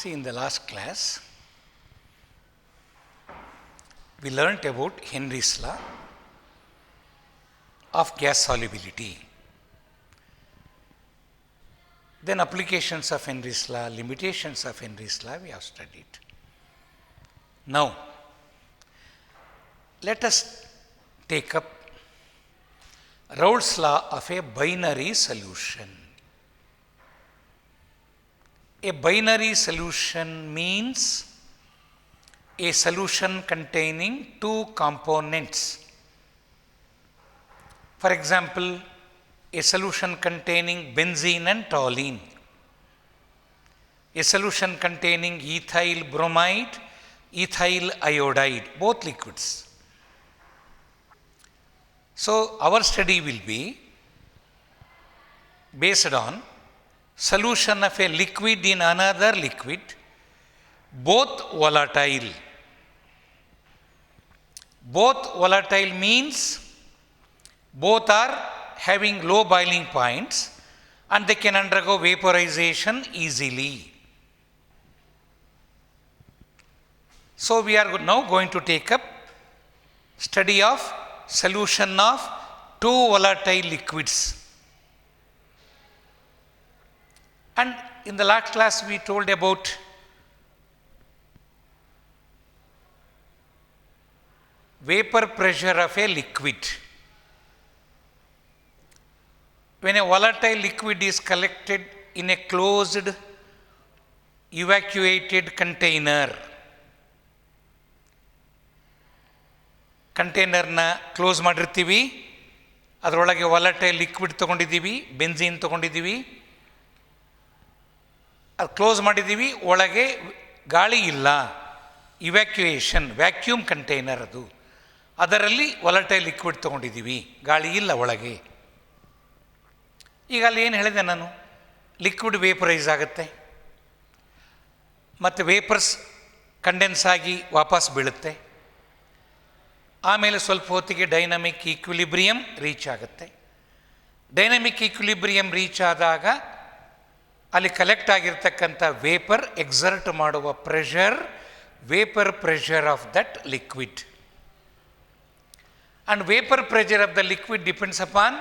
See, in the last class, we learnt about Henry's law of gas solubility. Then applications of Henry's law, limitations of Henry's law we have studied. Now, let us take up Raoult's law of a binary solution. A binary solution means a solution containing two components. For example, a solution containing benzene and toluene, a solution containing ethyl bromide, ethyl iodide, both liquids. So, our study will be based on solution of a liquid in another liquid, both volatile. Both volatile means both are having low boiling points and they can undergo vaporization easily. So, we are now going to take up study of solution of two volatile liquids. And in the last class we told about vapor pressure of a liquid. When a volatile liquid is collected in a closed evacuated container, ಕಂಟೈನರ್ನ close ಮಾಡಿರ್ತೀವಿ, ಅದರೊಳಗೆ volatile liquid ತೊಗೊಂಡಿದ್ದೀವಿ, ಬೆಂಝೀನ್ ತೊಗೊಂಡಿದ್ದೀವಿ, ಅದು close ಮಾಡಿದ್ದೀವಿ, ಒಳಗೆ ಗಾಳಿ ಇಲ್ಲ, ಇವ್ಯಾಕ್ಯುಯೇಷನ್ ವ್ಯಾಕ್ಯೂಮ್ ಕಂಟೈನರ್ ಅದು, ಅದರಲ್ಲಿ ವಾಲಟೈಲ್ ಲಿಕ್ವಿಡ್ ತೊಗೊಂಡಿದ್ದೀವಿ, ಗಾಳಿ ಇಲ್ಲ ಒಳಗೆ. ಈಗ ಅಲ್ಲಿ ಏನು ಹೇಳಿದೆ ನಾನು, ಲಿಕ್ವಿಡ್ ವೇಪರೈಸ್ ಆಗುತ್ತೆ ಮತ್ತು ವೇಪರ್ಸ್ ಕಂಡೆನ್ಸ್ ಆಗಿ ವಾಪಸ್ ಬೀಳುತ್ತೆ. ಆಮೇಲೆ ಸ್ವಲ್ಪ ಹೊತ್ತಿಗೆ ಡೈನಮಿಕ್ ಈಕ್ವಿಲಿಬ್ರಿಯಮ್ ರೀಚ್ ಆಗುತ್ತೆ. ಡೈನಮಿಕ್ ಈಕ್ವಿಲಿಬ್ರಿಯಮ್ ರೀಚ್ ಆದಾಗ ಅಲ್ಲಿ ಕಲೆಕ್ಟ್ ಆಗಿರ್ತಕ್ಕಂಥ ವೇಪರ್ ಎಕ್ಸರ್ಟ್ ಮಾಡುವ pressure, vapour pressure of that liquid. And vapour pressure of the liquid depends upon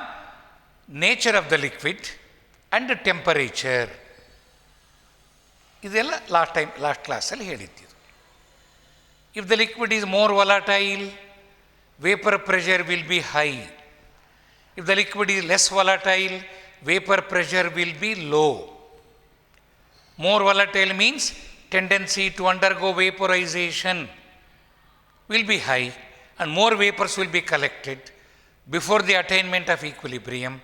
nature of the liquid and temperature. ಇದೆಲ್ಲ ಲಾಸ್ಟ್ ಕ್ಲಾಸಲ್ಲಿ ಹೇಳಿದ್ದಿದ್ದು. If the liquid is more volatile, vapor pressure will be high. If the liquid is less volatile, vapor pressure will be low. More volatile means tendency to undergo vaporization will be high and more vapors will be collected before the attainment of equilibrium.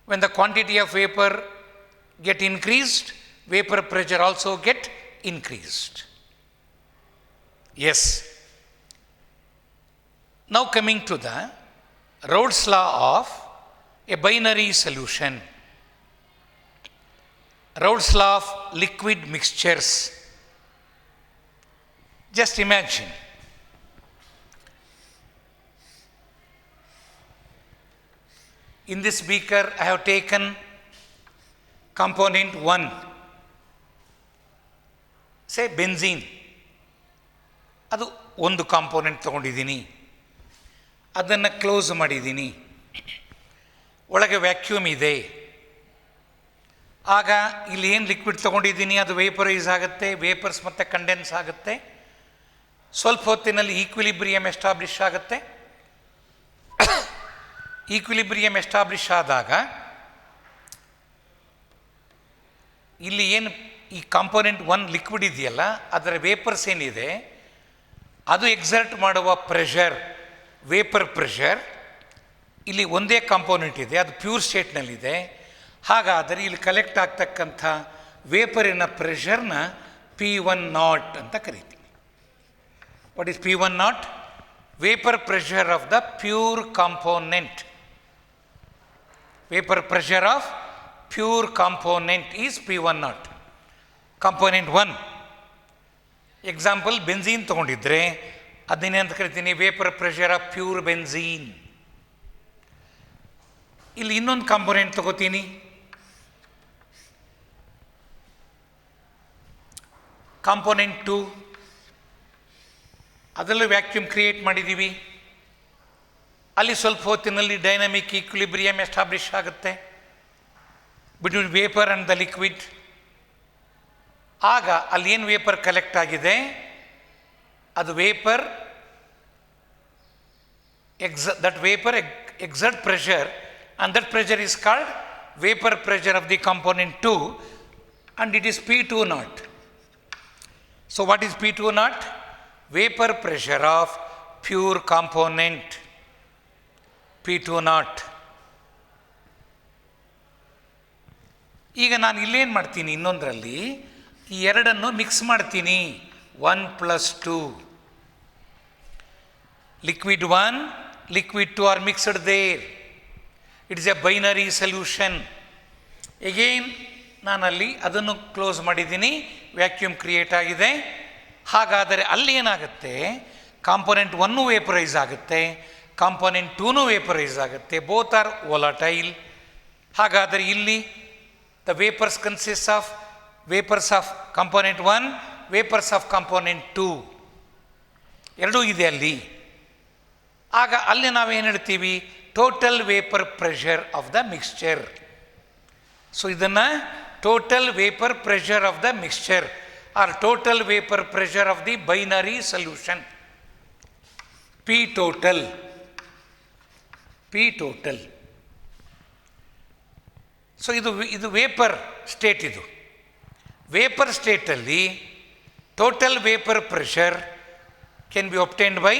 When the quantity of vapor get increased, vapor pressure also get increased. Yes. Now coming to the Raoult's law of a binary solution. Raoult's law of liquid mixtures. Just imagine, in this beaker I have taken component 1, say benzene. ಅದು ಒಂದು component ತೊಗೊಂಡಿದ್ದೀನಿ, ಅದನ್ನು close ಮಾಡಿದ್ದೀನಿ, ಒಳಗೆ vacuum ಇದೆ. ಆಗ ಇಲ್ಲಿ ಏನು ಲಿಕ್ವಿಡ್ ತೊಗೊಂಡಿದ್ದೀನಿ ಅದು ವೇಪರೈಸ್ ಆಗುತ್ತೆ, ವೇಪರ್ಸ್ ಮತ್ತು ಕಂಡೆನ್ಸ್ ಆಗುತ್ತೆ. ಸ್ವಲ್ಪ ಹೊತ್ತಿನಲ್ಲಿ ಈಕ್ವಿಲಿಬ್ರಿಯಮ್ ಎಸ್ಟಾಬ್ಲಿಷ್ ಆಗುತ್ತೆ. ಈಕ್ವಿಲಿಬ್ರಿಯಮ್ ಎಸ್ಟಾಬ್ಲಿಷ್ ಆದಾಗ ಇಲ್ಲಿ ಏನು ಈ ಕಾಂಪೋನೆಂಟ್ 1 ಲಿಕ್ವಿಡ್ ಇದೆಯಲ್ಲ, ಅದರ ವೇಪರ್ಸ್ ಏನಿದೆ ಅದು ಎಕ್ಸರ್ಟ್ ಮಾಡುವ ಪ್ರೆಷರ್, ವೇಪರ್ ಪ್ರೆಷರ್, ಇಲ್ಲಿ ಒಂದೇ ಕಾಂಪೋನೆಂಟ್ ಇದೆ, ಅದು ಪ್ಯೂರ್ ಸ್ಟೇಟ್ನಲ್ಲಿದೆ. ಹಾಗಾದರೆ ಇಲ್ಲಿ ಕಲೆಕ್ಟ್ ಆಗ್ತಕ್ಕಂಥ ವೇಪರಿನ ಪ್ರೆಷರ್ನ P1 ಅಂತ ಕರಿತೀವಿ. What is P1? Vapour pressure of the pure component. Vapour pressure of pure component is P1. Component 1 example benzene ತೊಗೊಂಡಿದ್ರೆ ಅದನ್ನೇ ಅಂತ ಕರಿತೀನಿ vapour pressure of pure benzene. ಇಲ್ಲಿ ಇನ್ನೊಂದು ಕಾಂಪೋನೆಂಟ್ ತಗೋತೀನಿ, ಕಾಂಪೊನೆಂಟ್ 2 ಅದರಲ್ಲೂ ವ್ಯಾಕ್ಯೂಮ್ ಕ್ರಿಯೇಟ್ ಮಾಡಿದ್ದೀವಿ. ಅಲ್ಲಿ ಸ್ವಲ್ಪ ಹೊತ್ತಿನಲ್ಲಿ ಡೈನಮಿಕ್ ಈಕ್ವಿಲಿಬ್ರಿಯಮ್ ಎಸ್ಟಾಬ್ಲಿಷ್ ಆಗುತ್ತೆ between vapour and the liquid. ಆಗ ಅಲ್ಲಿ ಏನು ವೇಪರ್ ಕಲೆಕ್ಟ್ ಆಗಿದೆ ಅದು vapour that vapor exert pressure, and that pressure is called vapor pressure of the component 2, and it is P2 naught. So what is P2 naught? Vapor pressure of pure component P2 naught. ಈಗ ನಾನು ಇಲ್ಲೇನು ಮಾಡ್ತೀನಿ, ಇನ್ನೊಂದರಲ್ಲಿ ಈ ಎರಡನ್ನು mix ಮಾಡ್ತೀನಿ. 1+2 liquid 1 liquid 2 are mixed there. It is a binary solution. Again ನಾನಲ್ಲಿ ಅದನ್ನು ಕ್ಲೋಸ್ ಮಾಡಿದ್ದೀನಿ, ವ್ಯಾಕ್ಯೂಮ್ ಕ್ರಿಯೇಟ್ ಆಗಿದೆ. ಹಾಗಾದರೆ ಅಲ್ಲಿ ಏನಾಗುತ್ತೆ, ಕಾಂಪೊನೆಂಟ್ 1 ವೇಪರೈಸ್ ಆಗುತ್ತೆ, ಕಾಂಪೊನೆಂಟ್ 2 ವೇಪರೈಸ್ ಆಗುತ್ತೆ. Both are volatile. ಹಾಗಾದರೆ ಇಲ್ಲಿ the vapours consist of vapours of component 1, vapours of component 2 ಎರಡೂ ಇದೆ ಅಲ್ಲಿ. ಆಗ ಅಲ್ಲಿ ನಾವೇನು ಹೇಳ್ತೀವಿ, total vapour pressure of the mixture. So ಇದನ್ನು total vapour pressure of the mixture or total vapour pressure of the binary solution, P total. So ಇದು vapour state. ಇದು ವೇಪರ್ ಸ್ಟೇಟಲ್ಲಿ total vapour pressure can be obtained by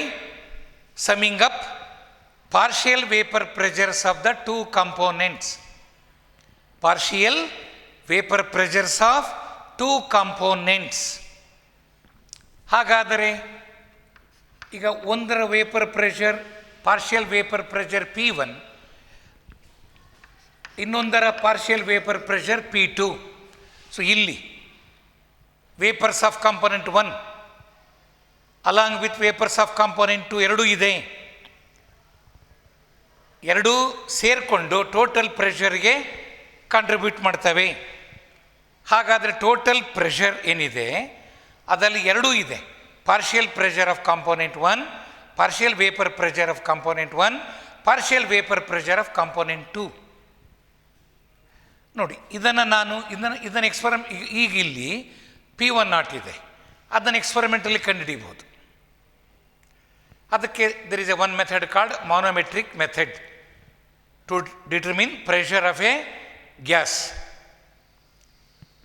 summing up partial vapor pressures of the two components. Partial vapor pressures of two components. ಹಾಗಾದರೆ ಈಗ ಒಂದರ vapour pressure, partial vapour pressure P1, ಇನ್ನೊಂದರ partial vapour pressure P2. So ಇಲ್ಲಿ vapours of component 1 along with vapours of component 2 ಎರಡೂ ಇದೆ. ಎರಡೂ ಸೇರಿಕೊಂಡು total ಪ್ರೆಷರ್ಗೆ contribute ಮಾಡ್ತವೆ. ಹಾಗಾದರೆ ಟೋಟಲ್ ಪ್ರೆಷರ್ ಏನಿದೆ ಅದರಲ್ಲಿ ಎರಡೂ ಇದೆ. Partial pressure of component 1, partial vapour pressure of component 1, partial vapour pressure of component 2. ನೋಡಿ, ಇದನ್ನು ಈಗ ಇಲ್ಲಿ P1 ನಾಟ್ ಇದೆ, ಅದನ್ನು ಎಕ್ಸ್ಪರಿಮೆಂಟಲ್ಲಿ ಕಂಡುಹಿಡಿಯಬಹುದು. ಅದಕ್ಕೆ there is a one method called manometric method to determine pressure of a gas,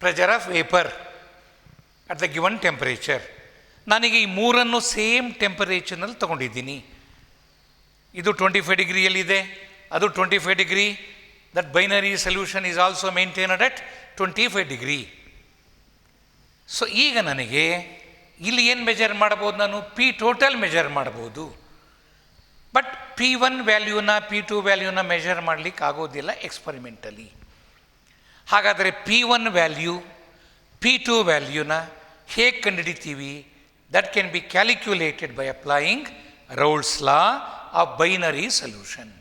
pressure of vapor at the given temperature. ನಾನೀಗ ಈ ಮೂರನ್ನು ಸೇಮ್ ಟೆಂಪರೇಚರ್ನಲ್ಲಿ ತೊಗೊಂಡಿದ್ದೀನಿ. ಇದು 25 ಡಿಗ್ರಿಯಲ್ಲಿದೆ, ಅದು 25 degree. That binary solution is also maintained at 25 degree. So ಈಗ ನನಗೆ ಇಲ್ಲಿ ಏನು ಮೆಜರ್ ಮಾಡ್ಬೋದು, ನಾನು ಪಿ ಟೋಟಲ್ ಮೆಜರ್ ಮಾಡ್ಬೋದು. ಬಟ್ P1 ವ್ಯಾಲ್ಯೂನ P2 ವ್ಯಾಲ್ಯೂನ ಮೆಜರ್ ಮಾಡಲಿಕ್ಕೆ ಆಗೋದಿಲ್ಲ ಎಕ್ಸ್ಪರಿಮೆಂಟಲಿ. ಹಾಗಾದರೆ P1 ವ್ಯಾಲ್ಯೂ P2 ವ್ಯಾಲ್ಯೂನ ಹೇಗೆ ಕಂಡುಹಿಡಿತೀವಿ? That can be calculated by applying Raoult's law of binary solution.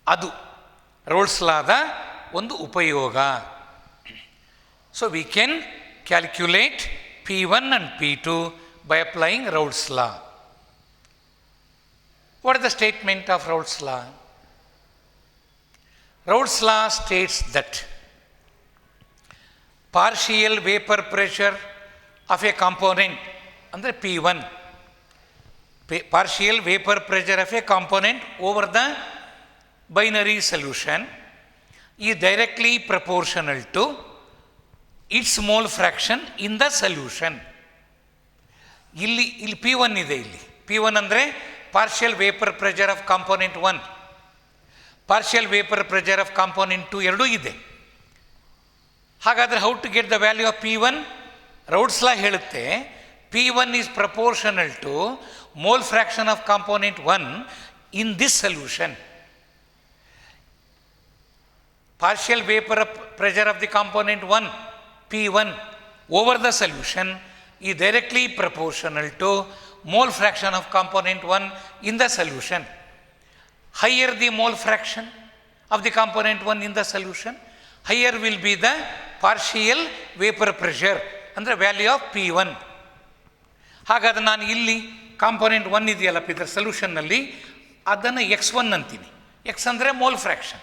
ಅದು ರೌಲ್ಸ್ ಲಾದ ಒಂದು ಉಪಯೋಗ. So we can calculate P1 and P2 by applying Raoult's law. What is the statement of Raoult's law? Raoult's law states that partial vapor pressure of a component, ಅಂದರೆ P1, partial vapor pressure of a component over the binary solution is directly proportional to its mole fraction in the solution. ಇಲ್ಲಿ P1 ಇದೆ. ಇಲ್ಲಿ P1 ಅಂದರೆ partial vapour pressure of component 1, partial vapour pressure of component 2 ಎರಡೂ ಇದೆ. ಹಾಗಾದರೆ how to get the value of P1? Raoult's law ಹೇಳುತ್ತೆ P1 is proportional to mole fraction of component 1 in this solution. Partial vapour pressure of the component 1 P1 over the solution is directly proportional to mole fraction of component 1 in the solution. Higher the mole fraction of the component 1 in the solution, higher will be the partial vapor pressure ಅಂದರೆ value of P1. ಹಾಗಾದರೆ ನಾನು ಇಲ್ಲಿ component 1 ಇದೆಯಲ್ಲಪ್ಪ ಇದರ ಸೊಲ್ಯೂಷನ್ನಲ್ಲಿ, ಅದನ್ನು x1 ಅಂತೀನಿ. x ಅಂದರೆ mole fraction,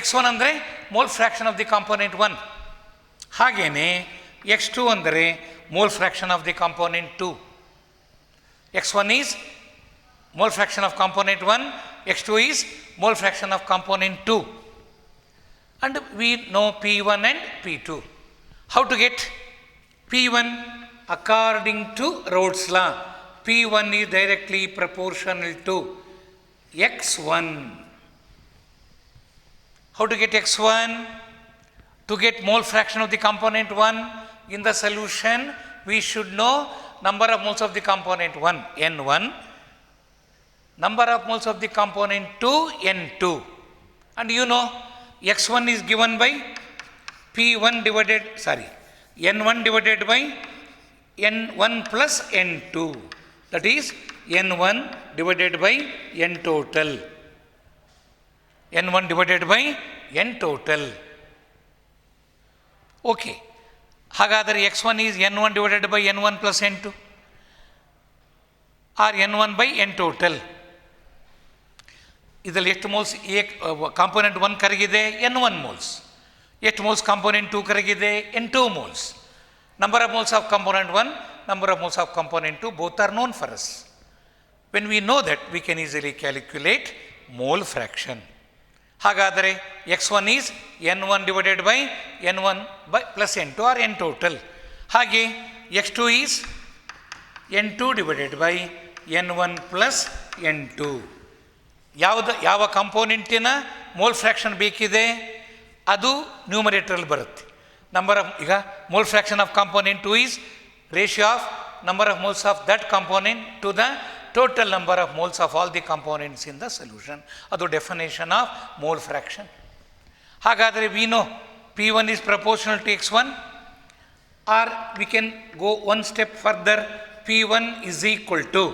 x1 ಅಂದರೆ mole fraction of the component 1. ಹಾಗೆಯೇ x2 ಅಂದರೆ mole fraction of the component 2. x1 is mole fraction of component 1, x2 is mole fraction of component 2. And we know P1 and P2. How to get P1? According to Rolle's law, P1 is directly proportional to x1. How to get x1? To get mole fraction of the component 1 in the solution, we should know number of moles of the component 1, N1, number of moles of the component 2, N2. And you know x1 is given by N1 divided by N1 plus N2. That is N1 divided by N total. N1 divided by N total. Okay. ಹಾಗಾದರೆ x1 is N1 divided by N1 plus N2 or N1 by N total. ಇದರಲ್ಲಿ ಎಷ್ಟು moles component 1 ಕರಗಿದೆ? N1 moles. ಎಷ್ಟು moles component 2 ಕರಗಿದೆ? N2 moles. Number of moles of component 1, number of moles of component 2, both are known for us. When we know that, we can easily calculate mole fraction. ಹಾಗಾದರೆ x1 is N1 divided by N1 plus N2 or N total. ಹಾಗೆ x2 is N2 divided by N1 plus N2. ಯಾವ ಕಾಂಪೋನೆಂಟಿನ mole fraction ಬೇಕಿದೆ ಅದು ನ್ಯೂಮರೇಟರಲ್ಲಿ ಬರುತ್ತೆ. ಈಗ mole fraction of component 2 is ratio of number of moles of that component to the total number of moles of all the components in the solution. ಅದು definition of mole fraction. ಹಾಗಾದರೆ we know P1 is proportional to x1, or we can go one step further. P1 is equal to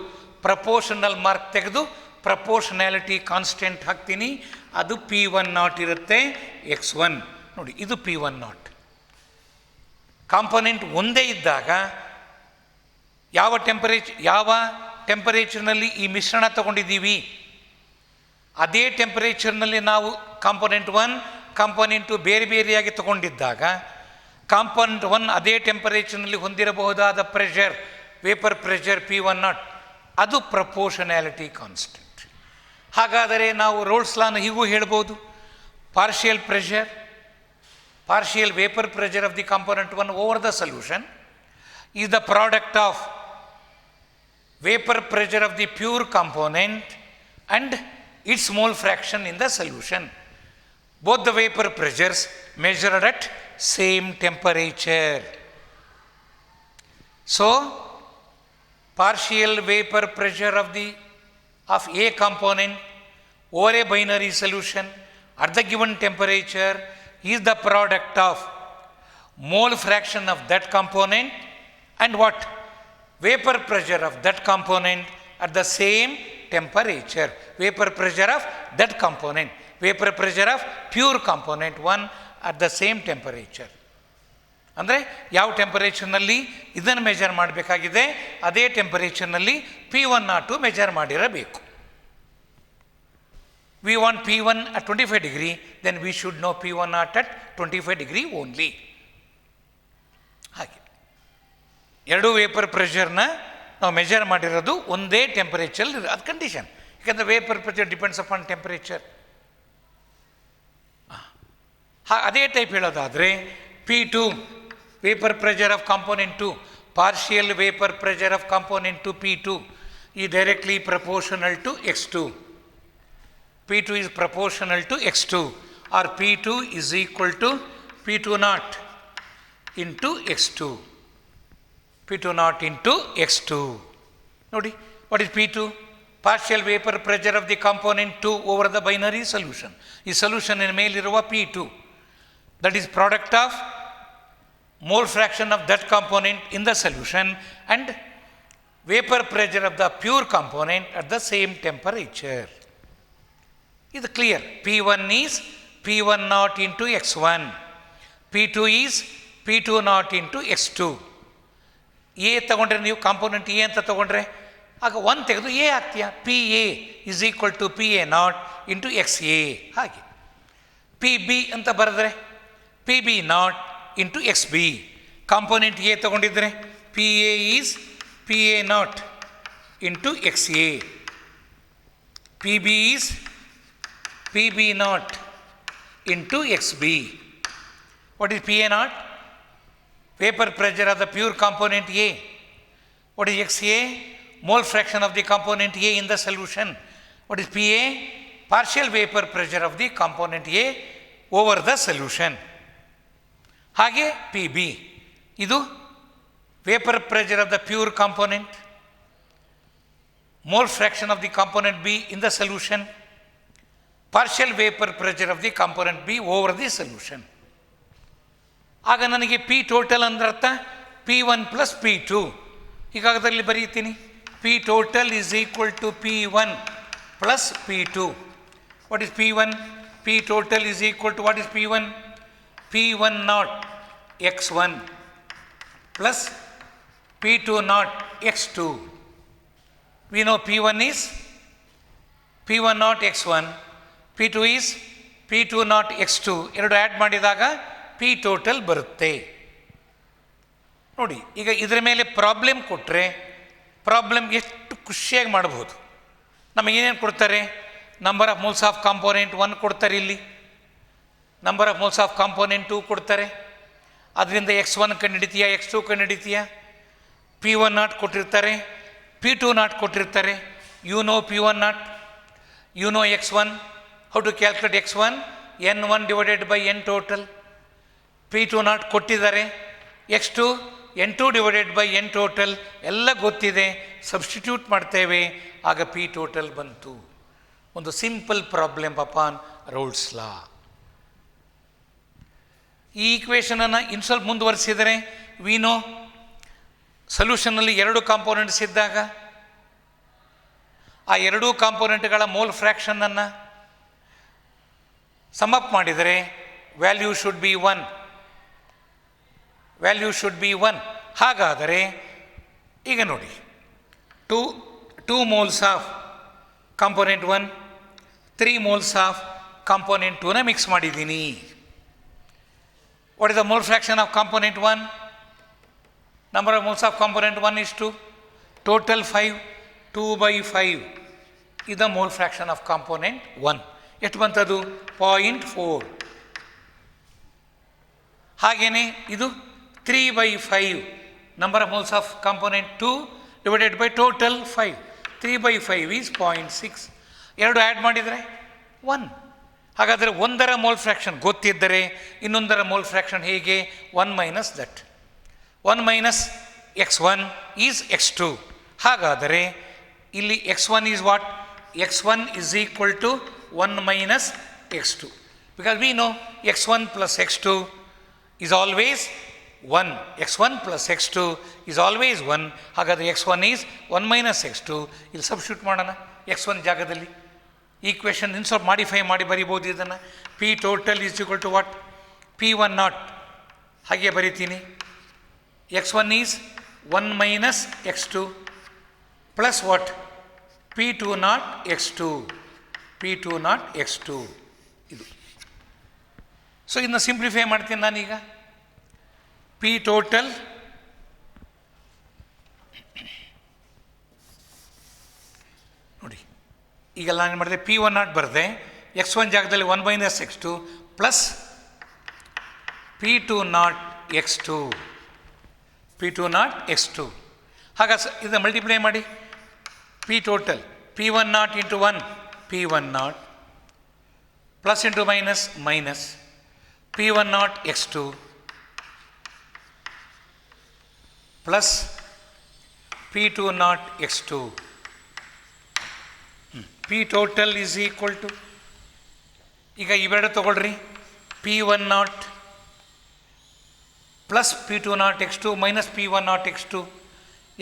proportional mark ತೆಗೆದು proportionality constant ಹಾಕ್ತೀನಿ, ಅದು P1 ಇರುತ್ತೆ x1. ನೋಡಿ, ಇದು P1. Component ಒಂದೇ ಇದ್ದಾಗ ಯಾವ ಟೆಂಪರೇಚರ್ನಲ್ಲಿ ಈ ಮಿಶ್ರಣ ತಗೊಂಡಿದ್ದೀವಿ ಅದೇ ಟೆಂಪರೇಚರ್ನಲ್ಲಿ ನಾವು ಕಾಂಪೊನೆಂಟ್ 1, ಕಾಂಪೊನೆಂಟ್ 2 ಬೇರೆ ಬೇರೆಯಾಗಿ ತಗೊಂಡಿದ್ದಾಗ ಕಾಂಪೊನೆಂಟ್ 1 ಅದೇ ಟೆಂಪರೇಚರ್ನಲ್ಲಿ ಹೊಂದಿರಬಹುದಾದ ಪ್ರೆಷರ್, ವೇಪರ್ ಪ್ರೆಷರ್ P1, ಅದು ಪ್ರಪೋರ್ಷನಾಲಿಟಿ ಕಾನ್ಸ್ಟೆಂಟ್. ಹಾಗಾದರೆ ನಾವು ರೋಲ್ಸ್ ಲಾನ ಹೀಗೂ ಹೇಳ್ಬೋದು, partial vapour pressure of the component 1 over the solution is the product of vapour pressure of the pure component and its mole fraction in the solution. Both the vapor pressures measured at same temperature. So, partial vapor pressure of A component over a binary solution at the given temperature is the product of mole fraction of that component and what? Vapor pressure of that component at the same temperature. Vapor pressure of that component, vapor pressure of pure component 1 at the same temperature. ಅಂದರೆ ಯಾವ ಟೆಂಪರೇಚರ್ನಲ್ಲಿ ಇದನ್ನು measure ಮಾಡಬೇಕಾಗಿದೆ ಅದೇ ಟೆಂಪರೇಚರ್ನಲ್ಲಿ P1 measure ಮಾಡಿರಬೇಕು. We want P1 at 25 degree, then we should know P1 at 25 degree only. ಹಾಗೆ ಎರಡೂ vapour ಪ್ರೆಷರ್ನ ನಾವು measure ಮಾಡಿರೋದು ಒಂದೇ ಟೆಂಪರೇಚರ್, ಅದು ಕಂಡೀಷನ್. ಯಾಕಂದರೆ vapour pressure depends upon temperature. ಅದೇ ಟೈಪ್ ಹೇಳೋದಾದರೆ P2 vapour pressure of component 2, partial vapour pressure of component 2 P2 ಈ directly proportional to x2. P2 is proportional to x2, or P2 is equal to P2 into x2. P2 into x2. Nodi, what is P2? Partial vapor pressure of the component 2 over the binary solution. This solution in ಮೇಲಿರುವ P2. That is product of mole fraction of that component in the solution and vapor pressure of the pure component at the same temperature. Is clear? P1 is P1 into x1. P2 is P2 naught into X2. A ತಗೊಂಡ್ರೆ ನೀವು component A ಅಂತ ತಗೊಂಡ್ರೆ ಆಗ 1 ತೆಗೆದು A ಹಾಕ್ತೀಯ. P A is equal to P A naught into X A. ಹಾಗೆ P B ಅಂತ ಬರೆದ್ರೆ P B naught into X B. Component A ತಗೊಂಡಿದ್ರೆ P A is P A naught into X A. P B is P B naught into X B. What is P A naught? Vapor pressure of the pure component A. What is XA? Mole fraction of the component A in the solution. What is PA? Partial vapor pressure of the component A over the solution. ಹಾಗೆ PB. ಇದು vapor pressure of the pure component, mole fraction of the component B in the solution, partial vapor pressure of the component B over the solution. ಆಗ ನನಗೆ P total ಅಂದ್ರರ್ಥ P1 plus P2. ಹೀಗಾಗದಲ್ಲಿ ಬರೀತೀನಿ P total is equal to P1 plus P2. What is P1? P total is equal to what is P1? P1 naught X1 plus P2 naught X2. We know P1 is P1 naught X1, P2 is P2 naught X2. ಎರಡು add ಮಾಡಿದಾಗ P total ಬರುತ್ತೆ. ನೋಡಿ, ಈಗ ಇದರ ಮೇಲೆ problem ಕೊಟ್ಟರೆ problem ಎಷ್ಟು ಖುಷಿಯಾಗಿ ಮಾಡ್ಬೋದು. ನಮಗೇನೇನು ಕೊಡ್ತಾರೆ? Number of moles of component 1 ಕೊಡ್ತಾರೆ, ಇಲ್ಲಿ number of moles of component 2 ಕೊಡ್ತಾರೆ. ಅದರಿಂದ X1 ಕಂಡುಹಿಡಿತೀಯಾ, X2 ಕಂಡುಹಿಡಿತೀಯಾ. P1 ನಾಟ್ ಕೊಟ್ಟಿರ್ತಾರೆ, P2 ನಾಟ್ ಕೊಟ್ಟಿರ್ತಾರೆ. You know P1 naught, you know X1. How to calculate X1? N1 divided by N total. P2 naught ಕೊಟ್ಟಿದ್ದಾರೆ, X2 N2 divided by N total ಎಲ್ಲ ಗೊತ್ತಿದೆ. Substitute ಮಾಡ್ತೇವೆ, ಆಗ P total ಬಂತು. ಒಂದು simple problem upon rolls ಲಾ. ಈ ಈಕ್ವೇಷನನ್ನು ಇನ್ನು ಸ್ವಲ್ಪ ಮುಂದುವರಿಸಿದರೆ ವಿನೋ ಸೊಲ್ಯೂಷನ್ನಲ್ಲಿ 2 ಕಾಂಪೋನೆಂಟ್ಸ್ ಇದ್ದಾಗ ಆ 2 ಕಾಂಪೋನೆಂಟ್ಗಳ ಮೋಲ್ ಫ್ರ್ಯಾಕ್ಷನನ್ನು ಸಮಪ್ ಮಾಡಿದರೆ value should be 1. Value should be 1. ಹಾಗಾದರೆ ಈಗ ನೋಡಿ, 2 moles of component 1, 3 moles of component 2ನ ಮಿಕ್ಸ್ ಮಾಡಿದ್ದೀನಿ. What is the mole fraction of component 1? Number of moles of component 1 is 2, total 5, 2/5 is the mole fraction of component 1. ಎಷ್ಟು ಬಂತದು? 0.4. ಹಾಗೆಯೇ ಇದು 3/5 number of moles of component 2 divided by total 5. 3/5 is 0.6. ಎರಡು add ಮಾಡಿದರೆ 1. ಹಾಗಾದರೆ ಒಂದರ mole fraction ಗೊತ್ತಿದ್ದರೆ ಇನ್ನೊಂದರ mole fraction ಹೇಗೆ? 1 minus that. 1 minus X1 is X2. ಹಾಗಾದರೆ ಇಲ್ಲಿ X1 is what? X1 is equal to 1 minus X2. Because we know X1 plus X2 is always 1. X1 plus X2 is always 1. ಹಾಗಾದರೆ X1 is 1 minus X2. ಇಲ್ಲಿ substitute ಮಾಡೋಣ X1 ಜಾಗದಲ್ಲಿ. Equation ಇನ್ನು ಸ್ವಲ್ಪ modify ಮಾಡಿ ಬರಿಬೋದು ಇದನ್ನು. P total is equal to what? P1 naught ಹಾಗೆ ಬರಿತೀನಿ. X1 is 1 minus X2 plus what? P2 naught X2. P2 naught X2 ಇದು. ಸೊ ಇದನ್ನು ಸಿಂಪ್ಲಿಫೈ ಮಾಡ್ತೀನಿ ನಾನೀಗ. ಪಿ ಟೋಟಲ್ ನೋಡಿ, ಈಗೆಲ್ಲ ನಾನು ಮಾಡಿದೆ P1 ನಾಟ್ ಬರೆದೆ. X1 ಜಾಗದಲ್ಲಿ 1 minus X2 plus P2 naught X2. P2 naught X2. ಹಾಗಾಗಿ ಇದನ್ನು ಮಲ್ಟಿಪ್ಲೈ ಮಾಡಿ. P total P1 naught into 1 P1 naught plus into minus minus P1 naught X2 plus P2 naught X2. P total is equal to, ಈಗ ಇವೆರಡು ತಗೊಳ್ರಿ, P1 naught plus P2 naught X2 minus P1 naught X2.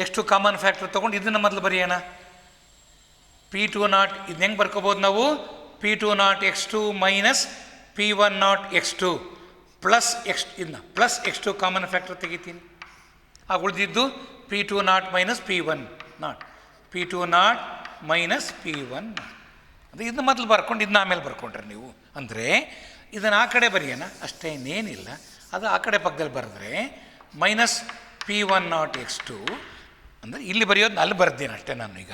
ಎಷ್ಟು common factor ತೊಗೊಂಡು ಇದನ್ನು ಮೊದಲು ಬರೆಯೋಣ. P2 not ಇದನ್ನ ಹೆಂಗೆ ಬರ್ಕೋಬೋದು ನಾವು? P2 naught X2 minus P1 naught X2 plus X ಇನ್ನು ಪ್ಲಸ್ X2 ಕಾಮನ್ ಫ್ಯಾಕ್ಟರ್ ತೆಗಿತೀನಿ. ಆಗ ಉಳಿದಿದ್ದು P2 naught minus P1 naught, P2 naught minus P1 not. ಅದು ಇದನ್ನ ಮೊದಲು ಬರ್ಕೊಂಡು ಇದನ್ನ ಆಮೇಲೆ ಬರ್ಕೊಂಡ್ರೆ ನೀವು, ಅಂದರೆ ಇದನ್ನು ಆ ಕಡೆ ಬರೆಯೋಣ ಅಷ್ಟೇ, ಇನ್ನೇನಿಲ್ಲ. ಅದು ಆ ಕಡೆ ಪಕ್ಕದಲ್ಲಿ ಬರೆದ್ರೆ ಮೈನಸ್ P1 ನಾಟ್ X2 ಅಂದರೆ ಇಲ್ಲಿ ಬರೆಯೋದು ಅಲ್ಲಿ ಬರ್ದೇನೆ ಅಷ್ಟೇ ನಾನು. ಈಗ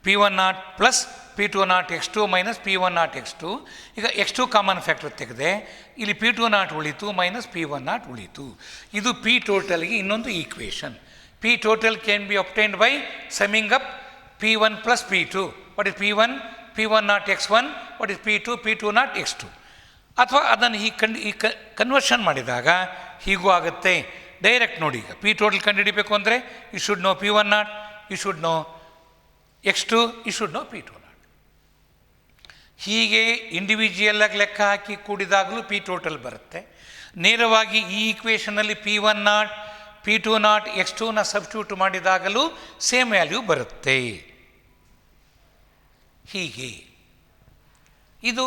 P1 naught plus P2 naught X2 minus P1 naught X2. ಈಗ X2 ಕಾಮನ್ ಫ್ಯಾಕ್ಟರ್ ತೆಗೆದೆ, ಇಲ್ಲಿ P2 ನಾಟ್ ಉಳಿತು ಮೈನಸ್ P1 ನಾಟ್ ಉಳಿತು. ಇದು P ಟೋಟಲ್ಗೆ ಇನ್ನೊಂದು equation. P total can be obtained by summing up P1 plus P2. What is P1? P1 naught X1. What is P2? P2 naught X2. ಅಥವಾ ಅದನ್ನು ಈ conversion ಮಾಡಿದಾಗ ಹೀಗೂ ಆಗುತ್ತೆ. ಡೈರೆಕ್ಟ್ ನೋಡಿ, ಈಗ P ಟೋಟಲ್ ಕಂಡುಹಿಡಿಬೇಕು ಅಂದರೆ you should know P1 naught, you should know X2, you should know P2 naught. ಹೀಗೆ ಇಂಡಿವಿಜುವಲಾಗಿ ಲೆಕ್ಕ ಹಾಕಿ ಕೂಡಿದಾಗಲೂ P ಟೋಟಲ್ ಬರುತ್ತೆ. ನೇರವಾಗಿ ಈ ಈಕ್ವೇಷನಲ್ಲಿ P1 ನಾಟ್ P2 ನಾಟ್ X2ನ ಸಬ್ಸ್ಟಿಟ್ಯೂಟ್ ಮಾಡಿದಾಗಲೂ ಸೇಮ್ ವ್ಯಾಲ್ಯೂ ಬರುತ್ತೆ. ಹೀಗೆ ಇದು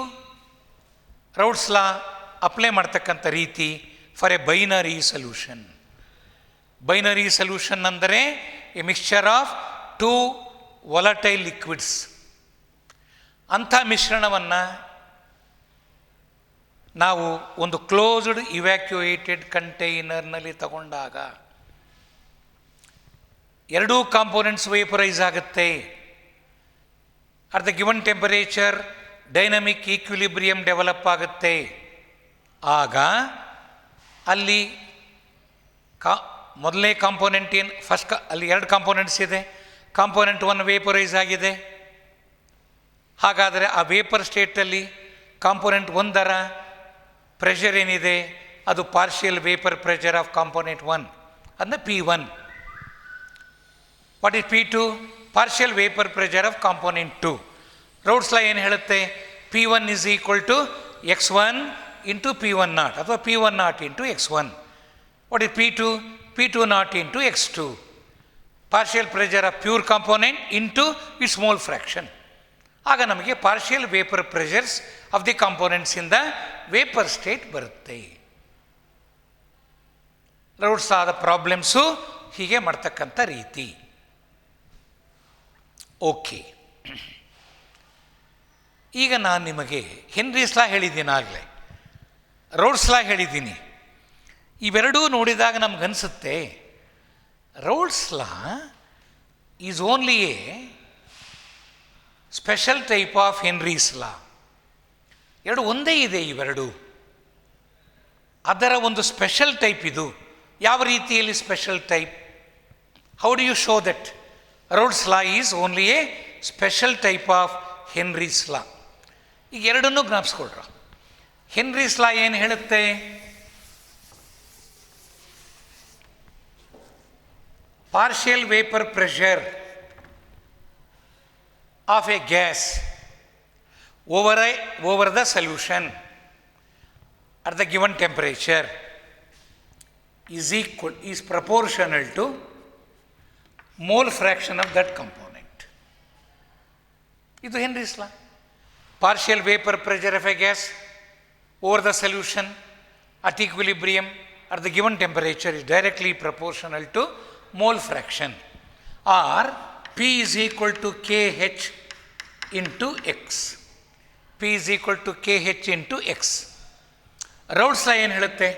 ರೌಲ್ಸ್ ಲಾ ಅಪ್ಲೈ ಮಾಡ್ತಕ್ಕಂಥ ರೀತಿ for a binary solution. Binary solution ಅಂದರೆ a mixture of two volatile liquids. ಅಂಥ ಮಿಶ್ರಣವನ್ನು ನಾವು ಒಂದು ಕ್ಲೋಸ್ಡ್ ಇವ್ಯಾಕ್ಯುಯೇಟೆಡ್ ಕಂಟೈನರ್ನಲ್ಲಿ ತಗೊಂಡಾಗ ಎರಡೂ ಕಾಂಪೋನೆಂಟ್ಸ್ ವೇಪರೈಸ್ ಆಗುತ್ತೆ. At the given temperature dynamic equilibrium develop ಆಗುತ್ತೆ. ಆಗ ಅಲ್ಲಿ ಮೊದಲನೇ ಕಾಂಪೋನೆಂಟ್ ಏನು ಫಸ್ಟ್ ಅಲ್ಲಿ ಎರಡು ಕಾಂಪೋನೆಂಟ್ಸ್ ಇದೆ. ಕಾಂಪೋನೆಂಟ್ 1 ವೇಪರೈಸ್ ಆಗಿದೆ. ಹಾಗಾದರೆ ಆ ವೇಪರ್ ಸ್ಟೇಟಲ್ಲಿ ಕಾಂಪೋನೆಂಟ್ 1 ಪ್ರೆಷರ್ ಏನಿದೆ ಅದು partial vapour pressure of component 1 ಅಂದರೆ P1. What is P2? Partial vapour pressure of component 2. Raoult's law ಏನು ಹೇಳುತ್ತೆ? P1 is equal to X1 into P1 naught ಅಥವಾ P1 naught into X1. What is P2? P2 naught into X2. Partial pressure of pure component into its mole fraction. ಆಗ ನಮಗೆ partial vapour pressures of the components in the vapour state ಬರುತ್ತೆ. Raoult's ಆದ problems ಹೀಗೆ ಮಾಡ್ತಕ್ಕಂಥ ರೀತಿ. Okay, ಈಗ ನಾನು ನಿಮಗೆ ಹೆನ್ರೀಸ್ ಲಾ ಹೇಳಿದ್ದೀನಿ, ಆಗಲೇ ರೌಲ್ಸ್ ಲಾ ಹೇಳಿದ್ದೀನಿ. ಇವೆರಡೂ ನೋಡಿದಾಗ ನಮಗನ್ಸುತ್ತೆ Raoult's law is only a special type of Henry's law. ಎರಡು ಒಂದೇ ಇದೆ ಇವೆರಡು, ಅದರ ಒಂದು ಸ್ಪೆಷಲ್ ಟೈಪ್ ಇದು. ಯಾವ ರೀತಿಯಲ್ಲಿ special type? How do you show that Raoult's law is only a special type of Henry's law? ಈಗ ಎರಡನ್ನೂ ಜ್ಞಾಪಿಸ್ಕೊಳ್ರ. ಹೆನ್ರೀಸ್ ಲಾ ಏನು ಹೇಳುತ್ತೆ? Partial vapour pressure of a gas over the solution at the given temperature is proportional to mole fraction of that component. ಇದು Henry's law. Partial vapor pressure of a gas over the solution at equilibrium at the given temperature is directly proportional to mole fraction, or P is equal to KH into X. P is equal to KH into X. Raoult's law ಏನು ಹೇಳುತ್ತೆ?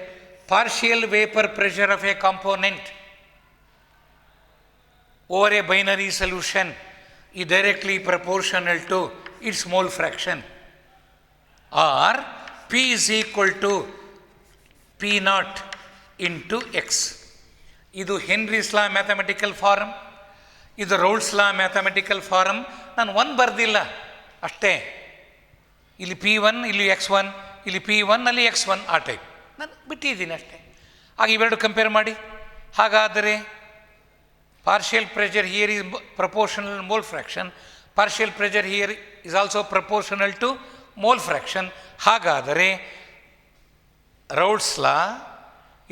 Partial vapour pressure of a component over a binary solution is directly proportional to its mole fraction, or P is equal to P naught into X. ಇದು Henry's ಲಾ mathematical farm, ಇದು Raoult's ಲಾ mathematical farm. ನಾನು ಒಂದು ಬರೆದಿಲ್ಲ ಅಷ್ಟೇ. ಇಲ್ಲಿ P1, ಇಲ್ಲಿ X1, ಇಲ್ಲಿ P1 ಅಲ್ಲಿ X1 ಆ ಟೈಪ್ ನಾನು ಬಿಟ್ಟಿದ್ದೀನಿ ಅಷ್ಟೇ. ಆಗ ಇವೆರಡು ಕಂಪೇರ್ ಮಾಡಿ. ಹಾಗಾದರೆ partial pressure here is proportional mole fraction, partial pressure here is also proportional to mole fraction. ಹಾಗಾದರೆ Raoult's law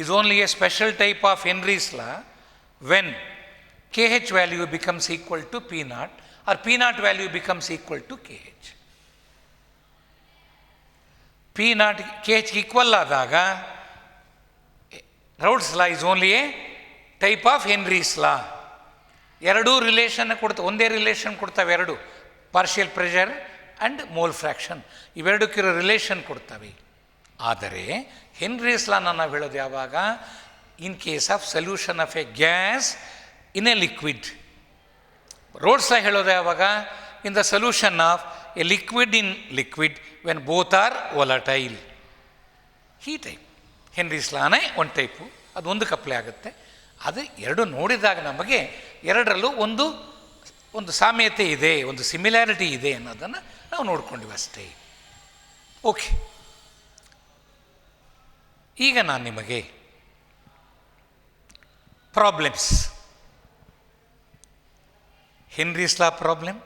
is only a special type of Henry's law when KH value becomes equal to P naught or P naught value becomes equal to KH. P naught KH equal ಆದಾಗ Raoult's law is only a type of Henry's law. ಎರಡೂ relation ಒಂದೇ relation ಕೊಡ್ತವೆ. ಎರಡು partial pressure and mole fraction ಇವೆರಡಕ್ಕಿರೋ relation ಕೊಡ್ತವೆ. ಆದರೆ Henry's ಲಾನ ನಾವು ಹೇಳೋದು ಯಾವಾಗ? In case of solution of a gas in a liquid. Raoult's law ಹೇಳೋದು ಯಾವಾಗ? In the solution of a liquid in liquid when both are volatile. ಈ ಟೈಪ್ ಹೆನ್ರೀಸ್ ಲಾನೇ ಒಂದು ಟೈಪು, ಅದು ಒಂದಕ್ಕೆ ಅಪ್ಲೈ ಆಗುತ್ತೆ. ಅದು ಎರಡು ನೋಡಿದಾಗ ನಮಗೆ ಎರಡರಲ್ಲೂ ಒಂದು ಸಾಮ್ಯತೆ ಇದೆ, ಒಂದು ಸಿಮಿಲ್ಯಾರಿಟಿ ಇದೆ ಅನ್ನೋದನ್ನು ನಾವು ನೋಡ್ಕೊಂಡಿವಿ ಅಷ್ಟೇ. ಓಕೆ, ಈಗ ನಾನು ನಿಮಗೆ ಪ್ರಾಬ್ಲಮ್ಸ್, ಹೆನ್ರೀಸ್ ಲಾ ಪ್ರಾಬ್ಲಮ್,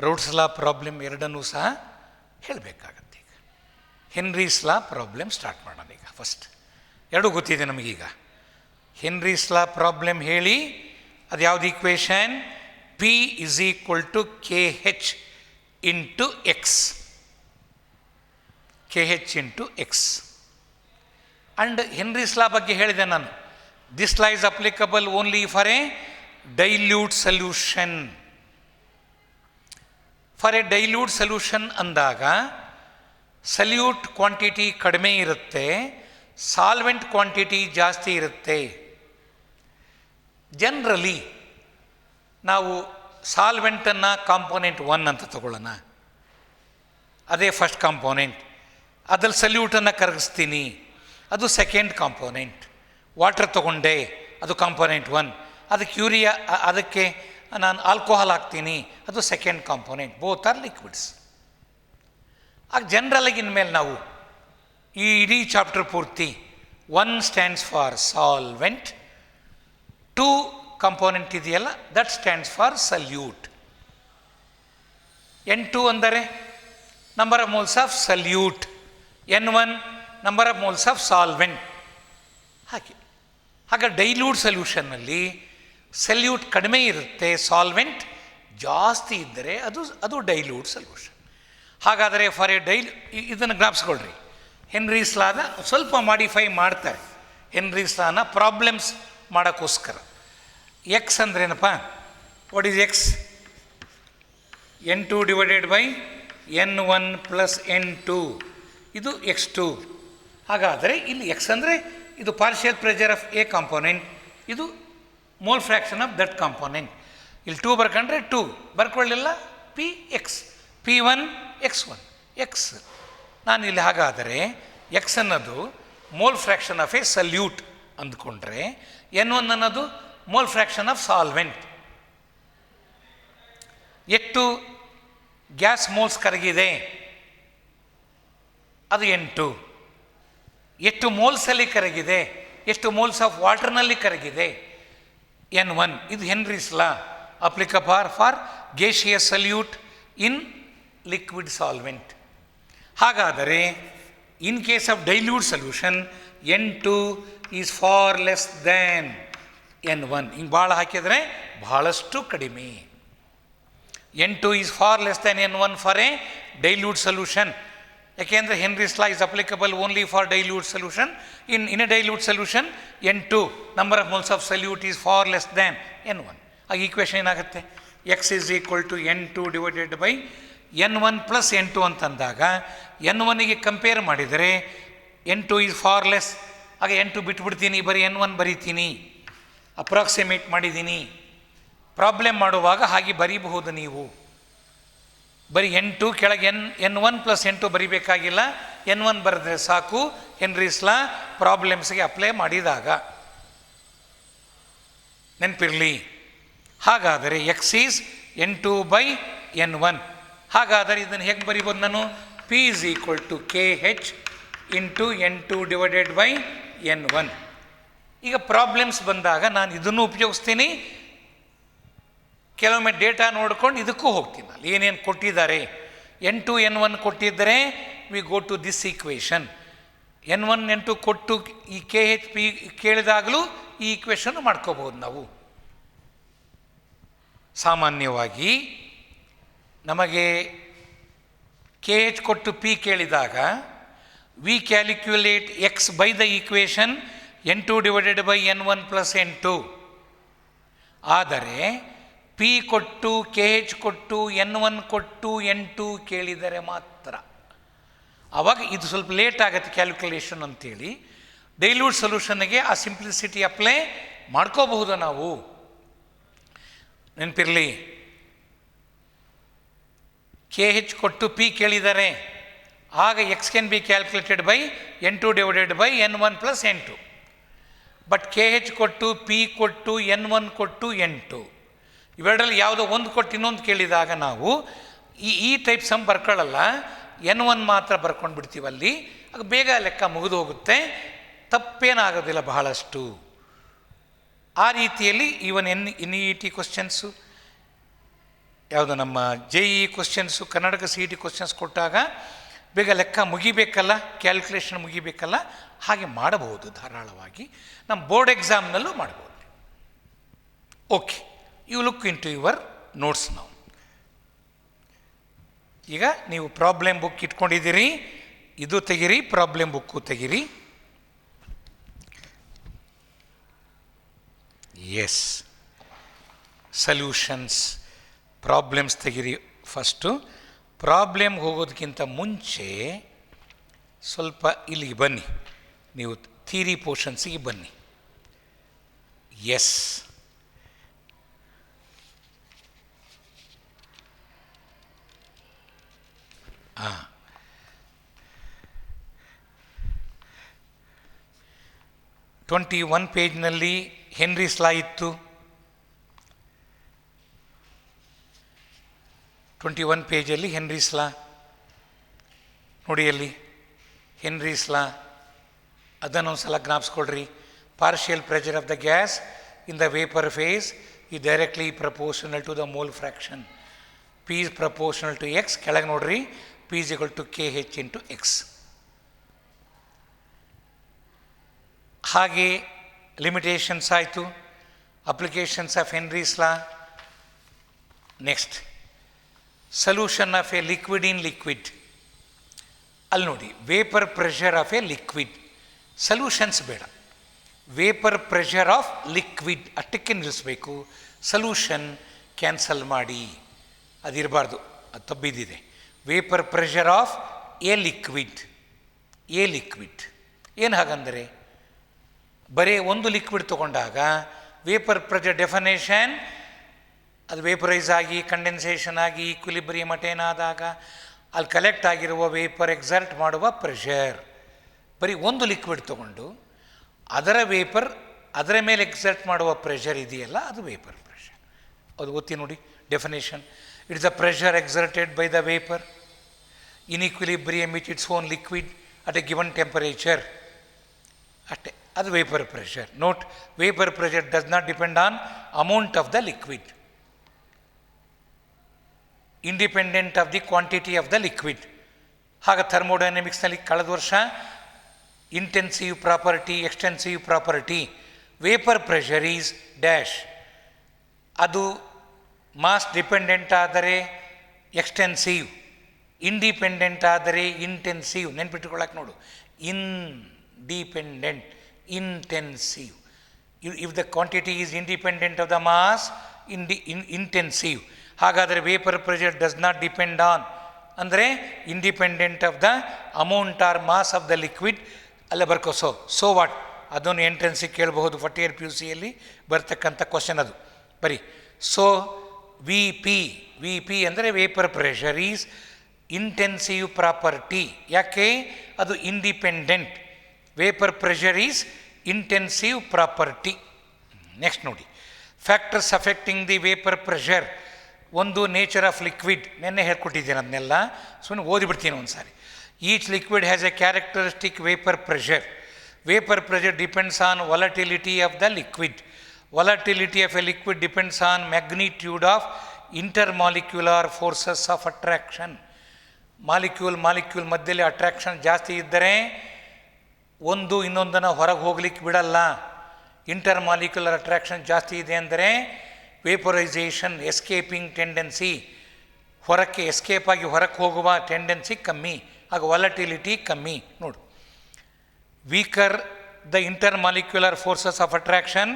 ರೌಲ್ಟ್ಸ್ ಲಾ ಪ್ರಾಬ್ಲಮ್ ಎರಡನ್ನೂ ಸಹ ಹೇಳಬೇಕಾಗತ್ತೆ. ಈಗ ಹೆನ್ರೀಸ್ ಲಾ ಪ್ರಾಬ್ಲಮ್ ಸ್ಟಾರ್ಟ್ ಮಾಡೋಣ. ಈಗ ಫಸ್ಟ್ ಎರಡೂ ಗೊತ್ತಿದೆ ನಮಗೀಗ. ಹೆನ್ರೀಸ್ ಲಾ ಪ್ರಾಬ್ಲಮ್ ಹೇಳಿ, ಅದು ಯಾವುದು equation? P is equal to K H into X, K H into X. And Henry's law ಬಗ್ಗೆ ಹೇಳಿದೆ ನಾನು. This law is applicable only for a dilute solution. For a dilute solution ಅಂದಾಗ solute quantity ಕಡಿಮೆ ಇರುತ್ತೆ, solvent quantity ಜಾಸ್ತಿ ಇರುತ್ತೆ. Generally ನಾವು ಸಾಲ್ವೆಂಟನ್ನು component 1 ಅಂತ ತಗೊಳ್ಳೋಣ, ಅದೇ ಫಸ್ಟ್ ಕಾಂಪೋನೆಂಟ್. ಅದ್ರಲ್ಲಿ ಸಲ್ಯೂಟನ್ನು ಕರಗಿಸ್ತೀನಿ, ಅದು ಸೆಕೆಂಡ್ ಕಾಂಪೋನೆಂಟ್. ವಾಟರ್ ತಗೊಂಡೆ, ಅದು ಕಾಂಪೋನೆಂಟ್ 1. ಅದಕ್ಕೆ ಯೂರಿಯಾ, ಅದಕ್ಕೆ ನಾನು ಆಲ್ಕೋಹಾಲ್ ಹಾಕ್ತೀನಿ, ಅದು second component. Both are liquids. ಆಗ ಜನರಲಾಗಿ ಇನ್ಮೇಲೆ ನಾವು ಈ ಇಡೀ ಚಾಪ್ಟರ್ ಪೂರ್ತಿ 1 ಸ್ಟ್ಯಾಂಡ್ಸ್ ಫಾರ್ ಸಾಲ್ವೆಂಟ್, 2 ಕಾಂಪೋನೆಂಟ್ ಇದೆಯಲ್ಲ that stands for salute. N2 ಅಂದರೆ number of moles of salute, N1 number of moles of solvent. ಹಾಗೆ ಡೈಲ್ಯೂಟ್ ಸೊಲ್ಯೂಷನ್ನಲ್ಲಿ ಸಲ್ಯೂಟ್ ಕಡಿಮೆ ಇರುತ್ತೆ, ಸಾಲ್ವೆಂಟ್ ಜಾಸ್ತಿ ಇದ್ದರೆ ಅದು ಡೈಲ್ಯೂಟ್ ಸೊಲ್ಯೂಷನ್. ಹಾಗಾದರೆ ಫಾರ್ ಎ ಇದನ್ನು ಜ್ಞಾಪಿಸ್ಕೊಳ್ರಿ. ಹೆನ್ರೀಸ್ ಲಾದ ಸ್ವಲ್ಪ ಮಾಡಿಫೈ ಮಾಡ್ತಾರೆ. ಹೆನ್ರೀಸ್ ಲಾನ ಪ್ರಾಬ್ಲಮ್ಸ್ ಮಾಡೋಕ್ಕೋಸ್ಕರ. X ಅಂದ್ರೇನಪ್ಪ? What is X? N2 divided by N1 plus N2, ಇದು X2. ಹಾಗಾದರೆ ಇಲ್ಲಿ ಎಕ್ಸ್ ಅಂದರೆ ಇದು partial pressure of a component, ಇದು mole fraction of that component. ಇಲ್ಲಿ 2 ಬರ್ಕೊಂಡ್ರೆ 2 ಬರ್ಕೊಳ್ಳಿಲ್ಲ, P X, P1 X1 X. ನಾನಿಲ್ಲಿ ಹಾಗಾದರೆ ಎಕ್ಸ್ ಅನ್ನೋದು mole fraction of a solute ಅಂದ್ಕೊಂಡ್ರೆ, N1 ಅನ್ನೋದು ಮೋಲ್ ಫ್ರ್ಯಾಕ್ಷನ್ ಆಫ್ ಸಾಲ್ವೆಂಟ್. ಎಷ್ಟು ಗ್ಯಾಸ್ ಮೋಲ್ಸ್ ಕರಗಿದೆ ಅದು N2. ಎಷ್ಟು ಮೋಲ್ಸಲ್ಲಿ ಕರಗಿದೆ, ಎಷ್ಟು ಮೋಲ್ಸ್ ಆಫ್ ವಾಟರ್ನಲ್ಲಿ ಕರಗಿದೆ N1. ಇದು Henry's law applicable for gaseous solute in liquid solvent. ಹಾಗಾದರೆ in case of dilute solution N2 is far less than N1. ಹಿಂಗೆ ಭಾಳ ಹಾಕಿದರೆ ಬಹಳಷ್ಟು ಕಡಿಮೆ. N2 is far less than N1 for a dilute solution. ಯಾಕೆಂದರೆ Henry's law is applicable only for dilute solution. In a dilute solution N2 number of moles of solute is far less than N1. ಆಗ equation ಏನಾಗುತ್ತೆ? X is equal to N2 divided by N1 plus N2 ಅಂತಂದಾಗ N1ಗೆ compare ಮಾಡಿದರೆ N2 is far less. ಆಗ N2 ಬಿಟ್ಬಿಡ್ತೀನಿ, ಬರೀ N1 ಬರೀತೀನಿ. Approximate ಮಾಡಿದ್ದೀನಿ. Problem ಮಾಡುವಾಗ ಹಾಗೆ ಬರೀಬಹುದು ನೀವು. ಬರೀ N2 ಕೆಳಗೆ N1 ಪ್ಲಸ್ N2 ಬರೀಬೇಕಾಗಿಲ್ಲ, N1 ಬರೆದ್ರೆ ಸಾಕು. ಹೆನ್ರೀಸ್ ಲಾ ಪ್ರಾಬ್ಲಮ್ಸ್ಗೆ ಅಪ್ಲೈ ಮಾಡಿದಾಗ ನೆನಪಿರಲಿ. ಹಾಗಾದರೆ X is N2 by N1. ಹಾಗಾದರೆ ಇದನ್ನು ಹೇಗೆ ಬರೀಬೋದು ನಾನು? P is equal to K H into N2 divided by N1. ಈಗ ಪ್ರಾಬ್ಲಮ್ಸ್ ಬಂದಾಗ ನಾನು ಇದನ್ನು ಉಪಯೋಗಿಸ್ತೀನಿ, ಕೆಲವೊಮ್ಮೆ ಡೇಟಾ ನೋಡ್ಕೊಂಡು ಇದಕ್ಕೂ ಹೋಗ್ತೀನಿ. ಅಲ್ಲಿ ಏನೇನು ಕೊಟ್ಟಿದ್ದಾರೆ, N2 N1 ಕೊಟ್ಟಿದ್ದರೆ we go to this equation. N1 N2 ಕೊಟ್ಟು ಈ ಕೆ ಹೆಚ್ ಪಿ ಕೇಳಿದಾಗಲೂ ಈ ಈಕ್ವೇಷನ್ ಮಾಡ್ಕೋಬೋದು ನಾವು. ಸಾಮಾನ್ಯವಾಗಿ ನಮಗೆ ಕೆ ಹೆಚ್ ಕೊಟ್ಟು ಪಿ ಕೇಳಿದಾಗ we calculate X by the equation N2 divided by N1 plus N2. ಆದರೆ P ಕೊಟ್ಟು KH ಕೊಟ್ಟು N1 ಕೊಟ್ಟು N2 ಕೇಳಿದರೆ ಮಾತ್ರ. ಆವಾಗ ಇದು ಸ್ವಲ್ಪ ಲೇಟ್ ಆಗುತ್ತೆ ಕ್ಯಾಲ್ಕುಲೇಷನ್ ಅಂತೇಳಿ ಡೈಲ್ಯೂಟ್ ಸೊಲ್ಯೂಷನ್ಗೆ ಆ ಸಿಂಪ್ಲಿಸಿಟಿ ಅಪ್ಲೈ ಮಾಡ್ಕೋಬಹುದು ನಾವು. ನೆನಪಿರಲಿ, KH ಕೊಟ್ಟು P ಕೇಳಿದರೆ ಆಗ X can be calculated by N2 divided by N1 plus N2. But KH ಕೊಟ್ಟು P ಕೊಟ್ಟು N1 ಕೊಟ್ಟು N2 ಇವೆರಡರಲ್ಲಿ ಯಾವುದೋ ಒಂದು ಕೊಟ್ಟು ಇನ್ನೊಂದು ಕೇಳಿದಾಗ ನಾವು ಈ ಟೈಪ್ ಸಮ್ ಬರ್ಕೊಳ್ಳಲ್ಲ, N1 ಮಾತ್ರ ಬರ್ಕೊಂಡು ಬಿಡ್ತೀವಲ್ಲಿ. ಆಗ ಬೇಗ ಲೆಕ್ಕ ಮುಗಿದು ಹೋಗುತ್ತೆ, ತಪ್ಪೇನಾಗೋದಿಲ್ಲ ಬಹಳಷ್ಟು. ಆ ರೀತಿಯಲ್ಲಿ ಇವನ್ NEET ಕ್ವಶನ್ಸು, ಯಾವುದು ನಮ್ಮ JEE questions, Karnataka CET questions ಕೊಟ್ಟಾಗ ಬೇಗ ಲೆಕ್ಕ ಮುಗಿಬೇಕಲ್ಲ, ಕ್ಯಾಲ್ಕುಲೇಷನ್ ಮುಗಿಬೇಕಲ್ಲ, ಹಾಗೆ ಮಾಡಬಹುದು ಧಾರಾಳವಾಗಿ. ನಮ್ಮ ಬೋರ್ಡ್ ಎಕ್ಸಾಮ್ನಲ್ಲೂ ಮಾಡ್ಬೋದು. Okay, you look into your notes ನಾವು. ಈಗ ನೀವು ಪ್ರಾಬ್ಲಮ್ ಬುಕ್ ಇಟ್ಕೊಂಡಿದ್ದೀರಿ, ಇದು ತೆಗಿರಿ, ಪ್ರಾಬ್ಲಮ್ ಬುಕ್ಕು ತೆಗಿರಿ. ಎಸ್, ಸಲ್ಯೂಷನ್ಸ್, ಪ್ರಾಬ್ಲಮ್ಸ್ ತೆಗಿರಿ. ಫಸ್ಟು ಪ್ರಾಬ್ಲಮ್ ಹೋಗೋದಕ್ಕಿಂತ ಮುಂಚೆ ಸ್ವಲ್ಪ ಇಲ್ಲಿಗೆ ಬನ್ನಿ, ನೀವು ಥಿಯರಿ ಪೋರ್ಷನ್ಸಿಗೆ ಬನ್ನಿ. ಎಸ್, ಹಾಂ, 21 ಪೇಜ್ನಲ್ಲಿ ಹೆನ್ರೀಸ್ ಲಾ ಇತ್ತು. 21 ಪೇಜಲ್ಲಿ ಹೆನ್ರೀಸ್ ಲಾ ನೋಡಿ, ಅಲ್ಲಿ ಹೆನ್ರೀಸ್ ಲಾ ಅದನ್ನೊಂದು ಸಲ ಜ್ಞಾಪಿಸ್ಕೊಳ್ರಿ. Partial pressure of the gas in the vapour phase ಈ directly proportional to the mole fraction. P is proportional to X. ಕೆಳಗೆ ನೋಡ್ರಿ, P is equal to KH into X. ಹಾಗೆ ಲಿಮಿಟೇಷನ್ಸ್ ಆಯಿತು, applications of Henry's law. Next, solution of a liquid in liquid. ಅಲ್ಲಿ ನೋಡಿ, vapour pressure of a liquid. Solutions ಬೇಡ, vapour pressure of liquid ಅಷ್ಟಕ್ಕೆ ನಿಲ್ಲಿಸಬೇಕು. Solution cancel ಮಾಡಿ, ಅದಿರಬಾರ್ದು, ಅದು ತಬ್ಬಿದ್ದಿದೆ. Vapour pressure of a liquid. A liquid ಏನು ಹಾಗಂದರೆ, ಬರೀ ಒಂದು ಲಿಕ್ವಿಡ್ ತೊಗೊಂಡಾಗ ವೇಪರ್ ಪ್ರೆಷರ್ ಡೆಫಿನೇಷನ್, ಅದು ವೇಪರೈಸ್ ಆಗಿ ಕಂಡೆನ್ಸೇಷನ್ ಆಗಿ ಈಕ್ವಿಲಿಬ್ರಿಯಮ್ ಅಟೇನ್ ಆದಾಗ ಅಲ್ಲಿ ಕಲೆಕ್ಟ್ ಆಗಿರುವ ವೇಪರ್ ಎಕ್ಸರ್ಟ್ ಮಾಡುವ ಪ್ರೆಷರ್. ಬರೀ ಒಂದು ಲಿಕ್ವಿಡ್ ತೊಗೊಂಡು ಅದರ ವೇಪರ್ ಅದರ ಮೇಲೆ ಎಕ್ಸರ್ಟ್ ಮಾಡುವ ಪ್ರೆಷರ್ ಇದೆಯಲ್ಲ, ಅದು ವೇಪರ್ ಪ್ರೆಷರ್. ಅದು ಗೊತ್ತಿ ನೋಡಿ definition. It's the pressure exerted by the vapour in equilibrium with its own liquid at a given temperature. ಅಷ್ಟೇ, ಅದು vapour pressure. Note, vapour pressure does not depend on amount of the liquid, independent of the quantity of the liquid. ಹಾಗೆ ಥರ್ಮೋಡೈನಮಿಕ್ಸ್ನಲ್ಲಿ ಕಳೆದ ವರ್ಷ intensive property, extensive property, vapour pressure is dash. ಅದು mass dependent ಆದರೆ extensive, independent ಆದರೆ intensive. ನೆನ್ಪಿಟ್ಕೊಳ್ಳೋಕೆ ನೋಡು, independent, intensive. If the quantity is independent of the mass, intensive. ಹಾಗಾದರೆ vapour pressure does not depend on ಅಂದರೆ independent of the amount or mass of the liquid. ಅಲ್ಲೇ ಬರ್ಕೋ. So what, ಅದನ್ನು ಎಂಟ್ರೆನ್ಸಿಗೆ ಕೇಳಬಹುದು, first year PUCಯಲ್ಲಿ ಬರ್ತಕ್ಕಂಥ question ಅದು. ಬರೀ so V P ಅಂದರೆ vapour pressure is intensive property. ಯಾಕೆ? ಅದು independent. Vapour pressure is intensive property. Next ನೋಡಿ, factors affecting the vapour pressure. ಒಂದು, ನೇಚರ್ ಆಫ್ ಲಿಕ್ವಿಡ್, ನೆನ್ನೆ ಹೇಳ್ಕೊಟ್ಟಿದ್ದೀನಿ ಅದನ್ನೆಲ್ಲ, ಸುಮ್ಮನೆ ಓದಿಬಿಡ್ತೀನಿ ಒಂದು ಸಾರಿ. Each liquid has a characteristic vapour pressure. Vapour pressure depends on volatility of the liquid. Volatility of a liquid depends on magnitude of intermolecular forces of attraction. Molecule ಮಧ್ಯದಲ್ಲಿ attraction ಜಾಸ್ತಿ ಇದ್ದರೆ ಒಂದು ಇನ್ನೊಂದನ್ನು ಹೊರಗೆ ಹೋಗ್ಲಿಕ್ಕೆ ಬಿಡಲ್ಲ. ಇಂಟರ್ಮಾಲಿಕ್ಯುಲರ್ ಅಟ್ರಾಕ್ಷನ್ ಜಾಸ್ತಿ ಇದೆ ಅಂದರೆ ವೇಪರೈಸೇಷನ್, ಎಸ್ಕೇಪಿಂಗ್ ಟೆಂಡೆನ್ಸಿ, ಹೊರಕ್ಕೆ ಎಸ್ಕೇಪ್ ಆಗಿ ಹೊರಕ್ಕೆ ಹೋಗುವ ಟೆಂಡೆನ್ಸಿ ಕಮ್ಮಿ, ಆಗ ವಾಲಟಿಲಿಟಿ ಕಮ್ಮಿ. ನೋಡು, weaker the intermolecular forces of attraction,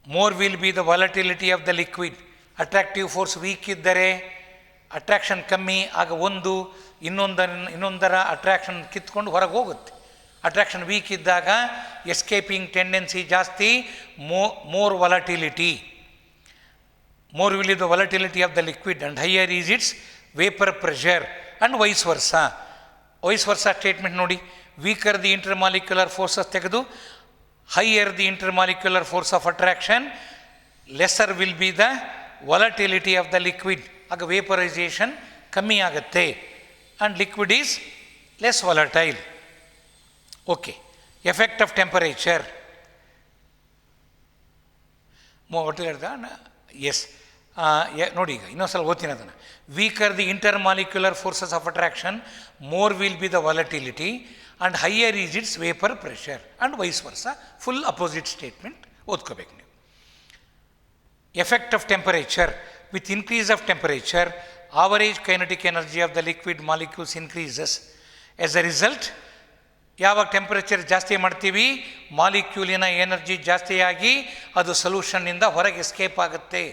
more will be the volatility of the liquid. Attractive force weak ಇದ್ದರೆ ಅಟ್ರಾಕ್ಷನ್ ಕಮ್ಮಿ, ಆಗ ಒಂದು ಇನ್ನೊಂದರ ಅಟ್ರಾಕ್ಷನ್ ಕಿತ್ಕೊಂಡು ಹೊರಗೆ ಹೋಗುತ್ತೆ. ಅಟ್ರಾಕ್ಷನ್ ವೀಕ್ ಇದ್ದಾಗ ಎಸ್ಕೇಪಿಂಗ್ ಟೆಂಡೆನ್ಸಿ ಜಾಸ್ತಿ, more volatility. More will is the volatility of the liquid and higher is its vapour pressure and vice versa. Vice versa statement ನೋಡಿ, ವೀಕರ್ ದಿ ಇಂಟರ್ಮಾಲಿಕ್ಯುಲರ್ ಫೋರ್ಸಸ್ ತೆಗೆದು higher the intermolecular force of attraction, lesser will be the volatility of the liquid. ಆಗ vaporisation ಕಮ್ಮಿ ಆಗುತ್ತೆ and liquid is less volatile. Okay, effect of temperature ಒಟ್ಟು ಹೇಳ್ದ. Yes, ನೋಡಿ ಈಗ ಇನ್ನೊಂದ್ಸಲ ಓದ್ತೀನಿ ಅದನ್ನು. Weaker the intermolecular forces of attraction, more will be the volatility and higher is its vapour pressure and vice versa. Full opposite statement ಓದ್ಕೋಬೇಕು ನೀವು. Effect of temperature. With increase of temperature, average kinetic energy of the liquid molecules increases. As a result, ಯಾವಾಗ temperature ಜಾಸ್ತಿ ಮಾಡ್ತೀವಿ, ಮಾಲಿಕ್ಯೂಲಿನ energy ಜಾಸ್ತಿಯಾಗಿ ಅದು ಸೊಲ್ಯೂಷನ್ನಿಂದ ಹೊರಗೆ escape ಆಗುತ್ತೆ.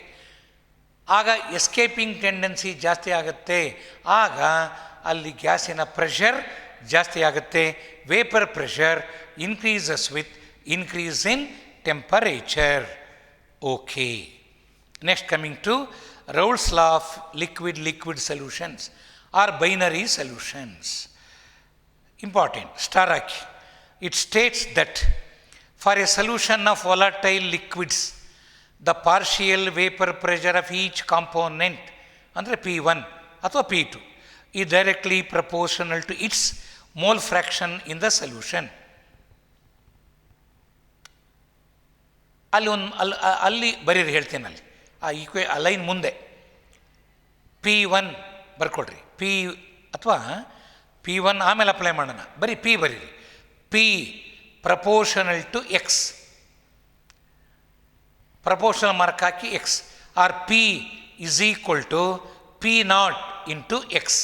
ಆಗ ಎಸ್ಕೇಪಿಂಗ್ ಟೆಂಡೆನ್ಸಿ ಜಾಸ್ತಿ ಆಗುತ್ತೆ. ಆಗ ಅಲ್ಲಿ ಗ್ಯಾಸಿನ ಪ್ರೆಷರ್ ಜಾಸ್ತಿ ಆಗುತ್ತೆ. Vapour pressure increases with increase in temperature. Okay, next coming to Raoult's law of liquid solutions or binary solutions. Important, star haki. It states that for a solution of volatile liquids, the partial vapor pressure of each component, andre P1 ಅಥವಾ P2, is directly proportional to its mole fraction in the solution. ಅಲ್ಲಿ ಬರೀರಿ, ಹೇಳ್ತೀನಿ ಅಲ್ಲಿ ಆ line ಮುಂದೆ P1 ಬರ್ಕೊಡ್ರಿ. P ಅಥವಾ P1 ಆಮೇಲೆ apply ಮಾಡೋಣ. ಬರೀ ಪಿ ಬರೀರಿ. P proportional to X, proportional mark ಹಾಕಿ X, or P is equal to P0 into X.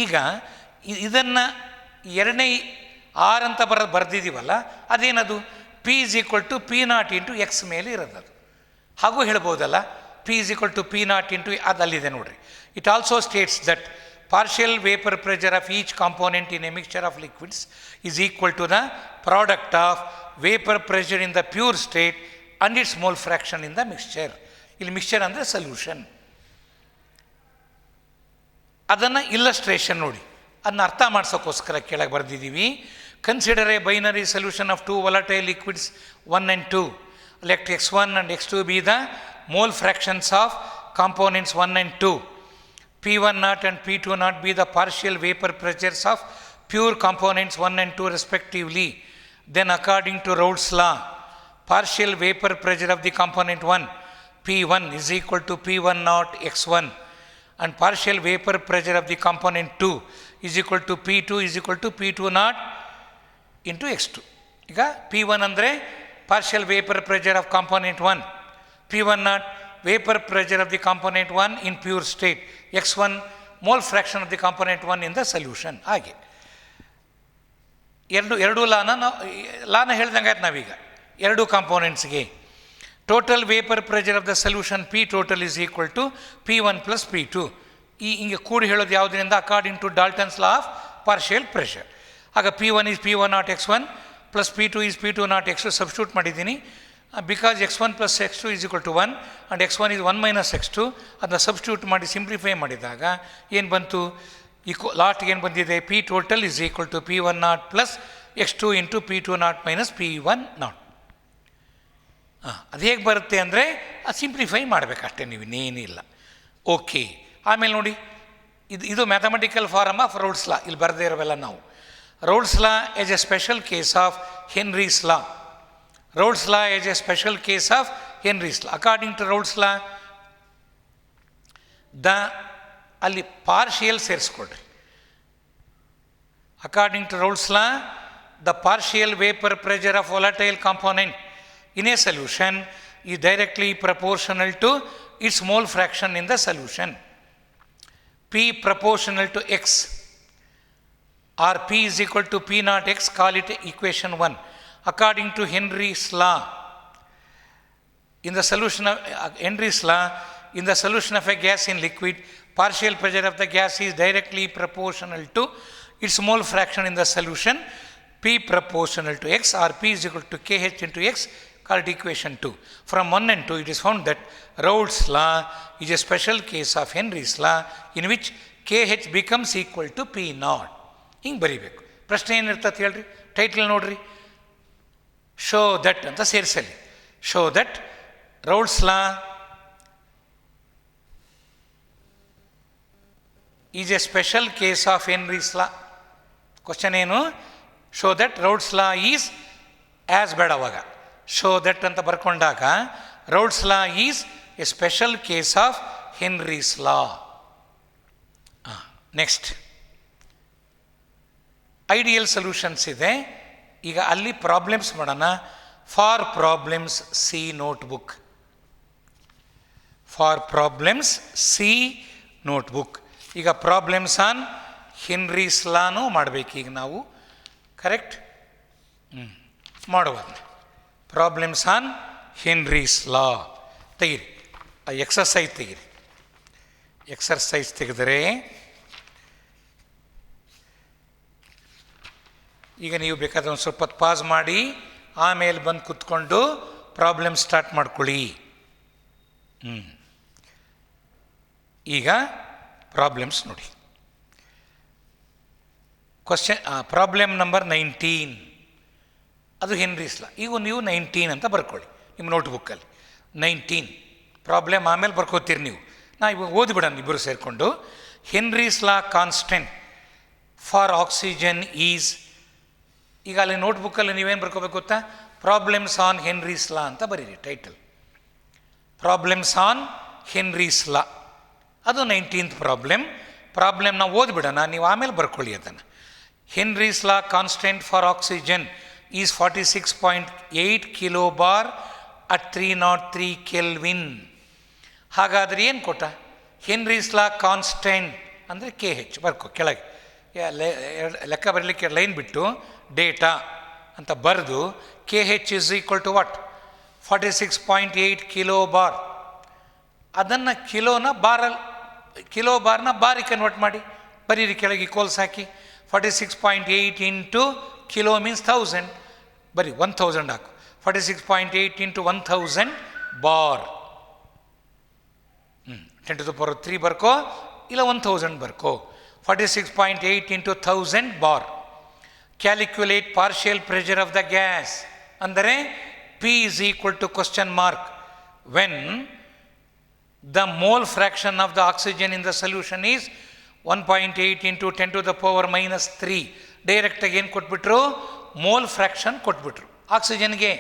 ಈಗ ಇದನ್ನು ಎರಡನೇ ಆರ್ ಅಂತ ಬರೆದಿದ್ದೀವಲ್ಲ, ಅದೇನದು P is equal to P0 into X ಮೇಲೆ ಇರೋದು. ಹಾಗೂ ಹೇಳ್ಬೋದಲ್ಲ, P is equal to P0 into ಅದು ಅಲ್ಲಿದೆ ನೋಡ್ರಿ. It also States that partial vapor pressure of each component in a mixture of liquids is equal to the product of vapor pressure in the pure state and its mole fraction in the mixture. ಇಲ್ಲಿ mixture ಅಂದರೆ solution. ಅದನ್ನು illustration ನೋಡಿ, ಅದನ್ನ ಅರ್ಥ ಮಾಡ್ಸೋಕ್ಕೋಸ್ಕರ ಕೆಳಗೆ ಬರೆದಿದ್ದೀವಿ. Consider a binary solution of two volatile liquids 1 and 2. Let x1 and x2 be the mole fractions of components 1 and 2. P1 and P2 be the partial vapor pressures of pure components 1 and 2 respectively. Then according to Raoult's law, partial vapor pressure of the component 1 P1 is equal to P10 x1 and partial vapor pressure of the component 2 is equal to P2 is equal to P20 into x2. ಈಗ P1 ಅಂದರೆ partial vapour pressure of component 1, P10 vapour pressure of the component 1 in pure state, x1 mole fraction of the component 1 in the solution. ಹಾಗೆ ಎರಡು ಲಾನ ಹೇಳ್ದಂಗೆ ಆಯ್ತು ನಾವೀಗ. ಎರಡು ಕಾಂಪೋನೆಂಟ್ಸ್ಗೆ total vapour pressure of the solution P total is equal to P1 plus P2. ಹಿಂಗೆ ಕೂಡಿ ಹೇಳೋದು ಯಾವುದರಿಂದ? According to Dalton's law of partial pressure. ಆಗ P1 is P10 x1 plus P2 is P20 x2 substitute ಮಾಡಿದ್ದೀನಿ. Because x1 plus x2 is equal to 1 and x1 is 1 minus x2. ಅದನ್ನ substitute ಮಾಡಿ simplify ಮಾಡಿದಾಗ ಏನು ಬಂತು? ಲಾಸ್ಟ್ಗೆ ಏನು ಬಂದಿದೆ? P total is equal to P10 plus x2 into P20 minus P10. ಅದು ಹೇಗೆ ಬರುತ್ತೆ ಅಂದರೆ ಅದು ಸಿಂಪ್ಲಿಫೈ ಮಾಡಬೇಕಷ್ಟೇ, ನೀವು ಇನ್ನೇನಿಲ್ಲ. ಓಕೆ, ಆಮೇಲೆ ನೋಡಿ, ಇದು mathematical form of Raoult's law. ಇಲ್ಲಿ ಬರದೇ ಇರೋವೆಲ್ಲ ನಾವು Raoult's law is a special case of Henry's law. Raoult's law is a special case of Henry's law. According to Raoult's law, ಅಲ್ಲಿ partial ಸೇರಿಸ್ಕೊಡ್ರಿ. According to Raoult's law, the partial vapor pressure of volatile component in a solution is directly proportional to its mole fraction in the solution. P proportional to X or P is equal to P naught x, call it equation 1. According to Henry's law, in the solution of Henry's law, in the solution of a gas in liquid, partial pressure of the gas is directly proportional to its mole fraction in the solution, P proportional to x, or P is equal to Kh into x, called equation 2. From 1 and 2, it is found that Raoult's law is a special case of Henry's law in which Kh becomes equal to P naught. ಹಿಂಗೆ ಬರೀಬೇಕು. ಪ್ರಶ್ನೆ ಏನಿರ್ತದೆ ಹೇಳ್ರಿ, title ನೋಡ್ರಿ, show that ಅಂತ ಸೇರಿಸಲಿ. Show that Raoult's law is a special case of Henry's law. Question ಏನು? Show that Raoult's law is as ಬೇಡ ಅವಾಗ, ಶೋ ದಟ್ ಅಂತ ಬರ್ಕೊಂಡಾಗ Raoult's law is a special case of Henry's law. Next ideal solutions ಇದೆ. ಈಗ ಅಲ್ಲಿ problems ಮಾಡೋಣ. For problems see notebook. For problems see notebook. ಈಗ ಪ್ರಾಬ್ಲಮ್ಸ್ ಆನ್ ಹೆನ್ರೀಸ್ ಲಾನೂ ಮಾಡಬೇಕು ಈಗ ನಾವು, ಕರೆಕ್ಟ್? ಮಾಡುವ ಪ್ರಾಬ್ಲಮ್ಸ್ ಆನ್ ಹೆನ್ರೀಸ್ ಲಾ ತೆಗೀರಿ. ಎಕ್ಸರ್ಸೈಸ್ ತೆಗೀರಿ. ಎಕ್ಸರ್ಸೈಸ್ ತೆಗೆದರೆ ಈಗ ನೀವು ಬೇಕಾದ್ರೆ ಒಂದು ಸ್ವಲ್ಪ ಹೊತ್ತು ಪಾಸ್ ಮಾಡಿ ಆಮೇಲೆ ಬಂದು ಕೂತ್ಕೊಂಡು ಪ್ರಾಬ್ಲಮ್ ಸ್ಟಾರ್ಟ್ ಮಾಡ್ಕೊಳ್ಳಿ. ಈಗ ಪ್ರಾಬ್ಲಮ್ಸ್ ನೋಡಿ. ಕ್ವಶನ್ ಪ್ರಾಬ್ಲಮ್ ನಂಬರ್ 19, ಅದು ಹೆನ್ರೀಸ್ ಲಾ. ಈಗ ನೀವು 19 ಅಂತ ಬರ್ಕೊಳ್ಳಿ ನಿಮ್ಮ ನೋಟ್ಬುಕ್ಕಲ್ಲಿ. 19 ಪ್ರಾಬ್ಲಮ್ ಆಮೇಲೆ ಬರ್ಕೋತೀರಿ ನೀವು. ನಾ ಇವಾಗ ಓದಿಬಿಡೋಣ ಇಬ್ಬರು ಸೇರಿಕೊಂಡು. Henry's law constant for oxygen is, ಈಗ ಅಲ್ಲಿ ನೋಟ್ಬುಕ್ಕಲ್ಲಿ ನೀವೇನು ಬರ್ಕೋಬೇಕು ಗೊತ್ತಾ? ಪ್ರಾಬ್ಲಮ್ಸ್ ಆನ್ ಹೆನ್ರೀಸ್ ಲಾ ಅಂತ ಬರೀರಿ ಟೈಟಲ್. ಪ್ರಾಬ್ಲಮ್ಸ್ ಆನ್ ಹೆನ್ರೀಸ್ ಲಾ, ಅದು 19th ಪ್ರಾಬ್ಲಮ್. ಪ್ರಾಬ್ಲಮ್ ನಾವು ಓದ್ಬಿಡೋಣ, ನೀವು ಆಮೇಲೆ ಬರ್ಕೊಳ್ಳಿ ಅದನ್ನು. Henry's law constant for oxygen is 46.8 kilo-bar at 303 Kelvin. ಹಾಗಾದರೆ ಏನು ಕೊಟ್ಟ? ಹೆನ್ರೀಸ್ ಲಾ ಕಾನ್ಸ್ಟೆಂಟ್ ಅಂದರೆ KH ಬರ್ಕೊ ಕೆಳಗೆ, ಲೆಕ್ಕ ಬರಲಿಕ್ಕೆ ಲೈನ್ ಬಿಟ್ಟು ಡೇಟಾ ಅಂತ ಬರೆದು KH is equal to what? 46.8 kilo-bar. ಅದನ್ನು ಕಿಲೋ ಬಾರ್ನ ಬಾರಿಗೆ ಕನ್ವರ್ಟ್ ಮಾಡಿ ಬರೀರಿ ಕೆಳಗೆ ಈಕ್ವಲ್ಸ್ ಹಾಕಿ. 46.8 ಇಂಟು ಕಿಲೋ ಮೀನ್ಸ್ 1000, ಬರೀ 1000 ಹಾಕು. 46.8 ಇಂಟು 1000 ಬಾರ್. 10⁻³ ಬರ್ಕೋ, ಇಲ್ಲ 1000 ಬರ್ಕೋ. 46.8 into 1000 bar. Calculate partial pressure of the gas ಅಂದರೆ P is equal to question mark when the mole fraction of the oxygen in the solution is 1.8 into 10⁻³ ಡೈರೆಕ್ಟಾಗಿ ಏನು ಕೊಟ್ಬಿಟ್ರು? Mole fraction ಕೊಟ್ಬಿಟ್ರು ಆಕ್ಸಿಜನ್ಗೆ.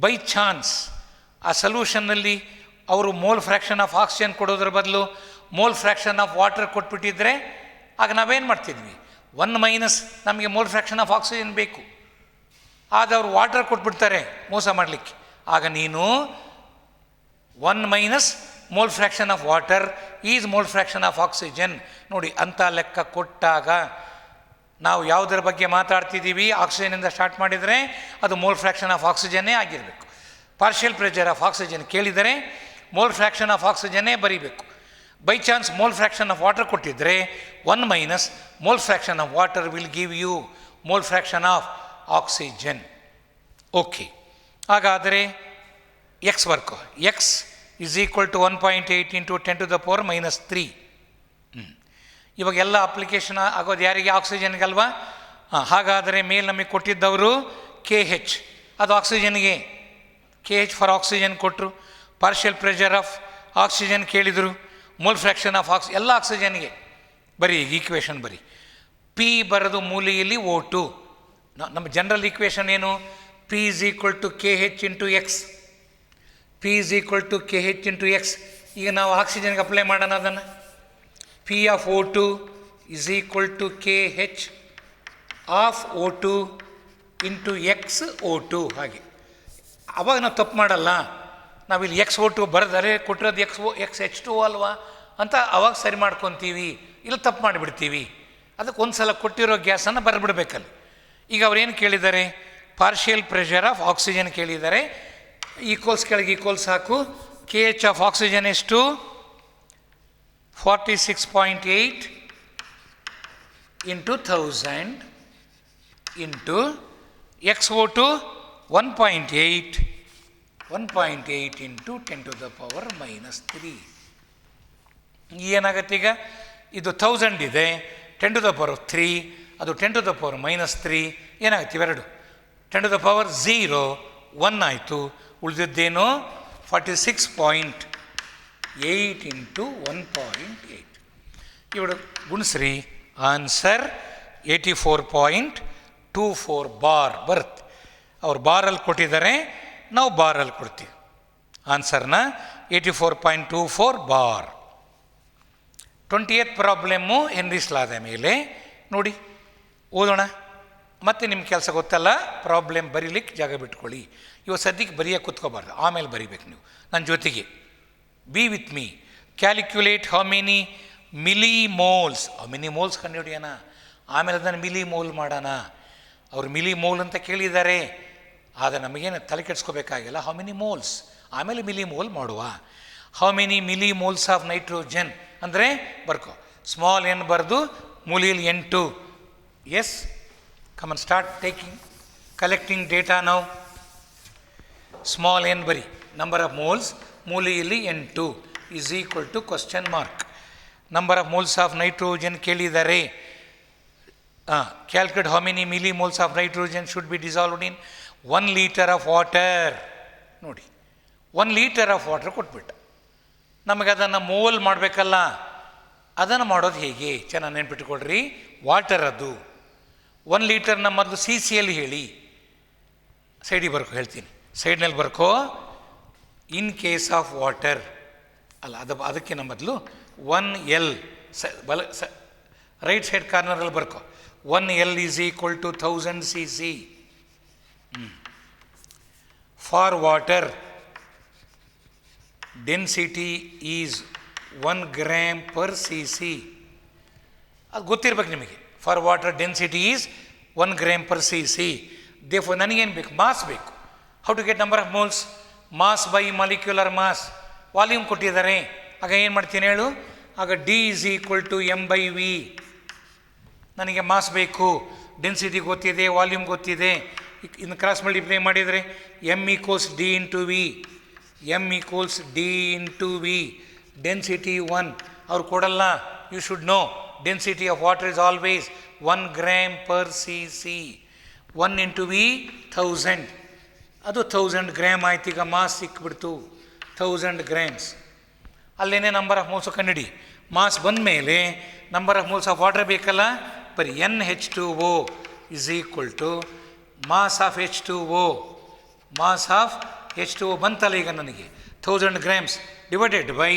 By chance ಆ ಸೊಲ್ಯೂಷನ್ನಲ್ಲಿ ಅವರು ಮೋಲ್ ಫ್ರ್ಯಾಕ್ಷನ್ ಆಫ್ ಆಕ್ಸಿಜನ್ ಕೊಡೋದ್ರ ಬದಲು ಮೋಲ್ ಫ್ರ್ಯಾಕ್ಷನ್ ಆಫ್ ವಾಟರ್ ಕೊಟ್ಬಿಟ್ಟಿದ್ರೆ ಆಗ ನಾವೇನು ಮಾಡ್ತಿದ್ವಿ? 1- ನಮಗೆ ಮೋಲ್ ಫ್ರ್ಯಾಕ್ಷನ್ ಆಫ್ ಆಕ್ಸಿಜನ್ ಬೇಕು, ಆಗ ಅವರು ವಾಟರ್ ಕೊಟ್ಬಿಡ್ತಾರೆ ಮೋಸ ಮಾಡಲಿಕ್ಕೆ. ಆಗ ನೀನು 1- mole fraction of water is mole fraction of oxygen. ನೋಡಿ, ಅಂಥ ಲೆಕ್ಕ ಕೊಟ್ಟಾಗ ನಾವು ಯಾವುದರ ಬಗ್ಗೆ ಮಾತಾಡ್ತಿದ್ದೀವಿ? ಆಕ್ಸಿಜನಿಂದ ಸ್ಟಾರ್ಟ್ ಮಾಡಿದರೆ ಅದು ಮೋಲ್ ಫ್ರ್ಯಾಕ್ಷನ್ ಆಫ್ ಆಕ್ಸಿಜನ್ನೇ ಆಗಿರಬೇಕು. ಪಾರ್ಷಿಯಲ್ ಪ್ರೆಷರ್ ಆಫ್ ಆಕ್ಸಿಜನ್ ಕೇಳಿದರೆ ಮೋಲ್ ಫ್ರ್ಯಾಕ್ಷನ್ ಆಫ್ ಆಕ್ಸಿಜನ್ನೇ ಬರೀಬೇಕು. By chance mole fraction of water ಕೊಟ್ಟಿದ್ದರೆ 1- mole fraction of water will give you mole fraction of oxygen. Okay, ಹಾಗಾದರೆ ಎಕ್ಸ್ ಬರ್ಕೋ. X is equal to 1.8 into 10⁻³ ಇವಾಗ ಎಲ್ಲ application ಆಗೋದು ಯಾರಿಗೆ? ಆಕ್ಸಿಜನ್ಗಲ್ವಾ? ಹಾಗಾದರೆ ಮೇಲೆ ನಮಗೆ ಕೊಟ್ಟಿದ್ದವರು KH, ಅದು ಆಕ್ಸಿಜನ್ಗೆ. KH ಫಾರ್ ಆಕ್ಸಿಜನ್ ಕೊಟ್ಟರು. ಪಾರ್ಷಿಯಲ್ ಪ್ರೆಷರ್ ಆಫ್ ಆಕ್ಸಿಜನ್ ಕೇಳಿದರು. ಮೋಲ್ ಫ್ರ್ಯಾಕ್ಷನ್ ಆಫ್ ಎಲ್ಲ ಆಕ್ಸಿಜನ್ಗೆ ಬರೀ ಈಕ್ವೇಷನ್ ಬರೀ. P ಬರೋದು ಮೂಲೆಯಲ್ಲಿ O2. ನಮ್ಮ ಜನರಲ್ ಈಕ್ವೇಷನ್ ಏನು? P is equal to KH into X. P is equal to KH into X. ಈಗ ನಾವು ಆಕ್ಸಿಜನ್ಗೆ ಅಪ್ಲೈ ಮಾಡೋಣ ಅದನ್ನು. P of O2 is equal to KH of O2 into XO2. ಹಾಗೆ ಅವಾಗ ನಾವು ತಪ್ಪು ಮಾಡಲ್ಲ. ನಾವಿಲ್ಲಿ XO2 ಬರೆದರೆ ಕೊಟ್ಟಿರೋದು XH2 ಅಲ್ವಾ ಅಂತ ಅವಾಗ ಸರಿ ಮಾಡ್ಕೊತೀವಿ, ಇಲ್ಲ ತಪ್ಪು ಮಾಡಿಬಿಡ್ತೀವಿ. ಅದಕ್ಕೆ ಒಂದು ಸಲ ಕೊಟ್ಟಿರೋ ಗ್ಯಾಸನ್ನು ಬರೆದ್ಬಿಡ್ಬೇಕಲ್ಲಿ. ಈಗ ಅವ್ರೇನು ಕೇಳಿದ್ದಾರೆ, ಪಾರ್ಷಿಯಲ್ ಪ್ರೆಷರ್ ಆಫ್ ಆಕ್ಸಿಜನ್ ಕೇಳಿದ್ದಾರೆ. ಈಕ್ವಲ್ಸ್ ಕೆಳಗೆ ಈಕ್ವಲ್ಸ್ ಹಾಕು. ಕೆ ಎಚ್ ಆಫ್ ಆಕ್ಸಿಜನ್ ಎಷ್ಟು? 46.8 ಇಂಟು 1000 ಇಂಟು XO2 1.8 ಇಂಟು 10⁻³ ಏನಾಗುತ್ತೆ ಈಗ? ಇದು 1000 ಇದೆ, 10⁻³ ಅದು 10⁻³ ಏನಾಗುತ್ತೆ? ಇವೆರಡು 10⁻0 1 ಆಯಿತು. ಉಳಿದಿದ್ದೇನು? 46.8 ಇಂಟು 1.8. ಇವರು ಗುಣಿಸ್ರಿ, ಆನ್ಸರ್ 84.24 ಬಾರ್ ಬರುತ್ತೆ. ಅವ್ರು ಬಾರಲ್ಲಿ ಕೊಟ್ಟಿದ್ದಾರೆ, ನಾವು ಬಾರಲ್ಲಿ ಕೊಡ್ತೀವಿ. ಆನ್ಸರ್ನ 84.24 ಬಾರ್. 20th ಪ್ರಾಬ್ಲಮ್ಮು ಹೆನ್ರೀಸ್ ಲಾದ ಮೇಲೆ ನೋಡಿ, ಓದೋಣ. ಮತ್ತು ನಿಮ್ಮ ಕೆಲಸ ಗೊತ್ತಲ್ಲ, ಪ್ರಾಬ್ಲಮ್ ಬರೀಲಿಕ್ಕೆ ಜಾಗ ಬಿಟ್ಕೊಳ್ಳಿ. ಇವತ್ತು ಸದ್ಯಕ್ಕೆ ಬರೆಯೋಕೆ ಕೂತ್ಕೋಬಾರ್ದು, ಆಮೇಲೆ ಬರೀಬೇಕು ನೀವು ನನ್ನ ಜೊತೆಗೆ. Be with me. Calculate how many millimoles. Millimoles ಕಂಡುಹಿಡಿಯೋಣ, ಆಮೇಲೆ ಅದನ್ನು ಮಿಲಿಮೋಲ್ ಮಾಡೋಣ. ಅವರು ಮಿಲಿಮೋಲ್ ಅಂತ ಕೇಳಿದ್ದಾರೆ, ಆದರೆ ನಮಗೇನು ತಲೆ ಕೆಡಿಸ್ಕೋಬೇಕಾಗಿಲ್ಲ. ಹೌ ಮೆನಿ ಮೋಲ್ಸ್, ಆಮೇಲೆ ಮಿಲಿಮೋಲ್ ಮಾಡುವ. How many millimoles of nitrogen ಅಂದರೆ ಬರ್ಕೋ, ಸ್ಮಾಲ್ ಎನ್ ಬರೆದು ಮೂಲೆಯಲ್ಲಿ N2. Yes, come on start taking collecting data now. Small n ಬರಿ, ನಂಬರ್ ಆಫ್ ಮೋಲ್ಸ್ ಮೂಲೆಯಲ್ಲಿ N2 is equal to question mark. Number of moles of nitrogen ಕೇಳಿದ್ದಾರೆ. Calculate how many millimoles of nitrogen should be dissolved in 1 litre of water. ನೋಡಿ, 1 litre of water ಕೊಟ್ಬಿಟ್ಟ. ನಮಗೆ ಅದನ್ನು mole ಮಾಡಬೇಕಲ್ಲ, ಅದನ್ನು ಮಾಡೋದು ಹೇಗೆ? ಚೆನ್ನಾಗಿ ನೆನ್ಪಿಟ್ಕೊಳ್ರಿ. ವಾಟರ್ ಅದು 1 ಲೀಟರ್ನ ಮೊದಲು CCಯಲ್ಲಿ ಹೇಳಿ. ಸೈಡಿಗೆ ಬರ್ಕೋ, ಹೇಳ್ತೀನಿ. ಸೈಡ್ನಲ್ಲಿ ಬರ್ಕೋ. ಇನ್ ಕೇಸ್ ಆಫ್ ವಾಟರ್ ಅಲ್ಲ, ಅದಕ್ಕಿಂತ ಮೊದಲು 1L ರೈಟ್ ಸೈಡ್ ಕಾರ್ನರಲ್ಲಿ ಬರ್ಕೋ. 1L is equal to 1000 cc. For water density is 1 gram per cc. ಅದು ಗೊತ್ತಿರ್ಬೇಕು ನಿಮಗೆ. For water density is 1 gram per cc. Therefore ನನಗೇನು ಬೇಕು? ಮಾಸ್ ಬೇಕು. How to get number of moles? Mass by molecular mass. Volume ಕೊಟ್ಟಿದ್ದಾರೆ, ಆಗ ಏನು ಮಾಡ್ತೀನಿ ಹೇಳು? ಆಗ D is equal to m/v. ನನಗೆ ಮಾಸ್ ಬೇಕು, ಡೆನ್ಸಿಟಿ ಗೊತ್ತಿದೆ, ವಾಲ್ಯೂಮ್ ಗೊತ್ತಿದೆ. ಇನ್ನು ಕ್ರಾಸ್ ಮಲ್ಟಿಪ್ಲೈ ಮಾಡಿದರೆ m equals D into V. m equals D into V. Density 1 ಅವ್ರು ಕೊಡಲ್ಲ. You should know density of water is always 1 gram per cc. 1 into V 1000, ಅದು 1000 gram ಆಯ್ತು. ಈಗ ಮಾಸ್ ಸಿಕ್ಬಿಡ್ತು 1000 ಗ್ರಾಮ್ಸ್. ಅಲ್ಲೇನೇ ನಂಬರ್ ಆಫ್ ಮೋಲ್ಸ್ ಕಂಡಿಡಿ. Mass ಬಂದ ಮೇಲೆ number of moles of water ಬೇಕಲ್ಲ, ಬರೀ NH2O is equal to mass of H2O. Mass of H2O ಬಂತಲ್ಲ ಈಗ ನನಗೆ 1000 grams divided by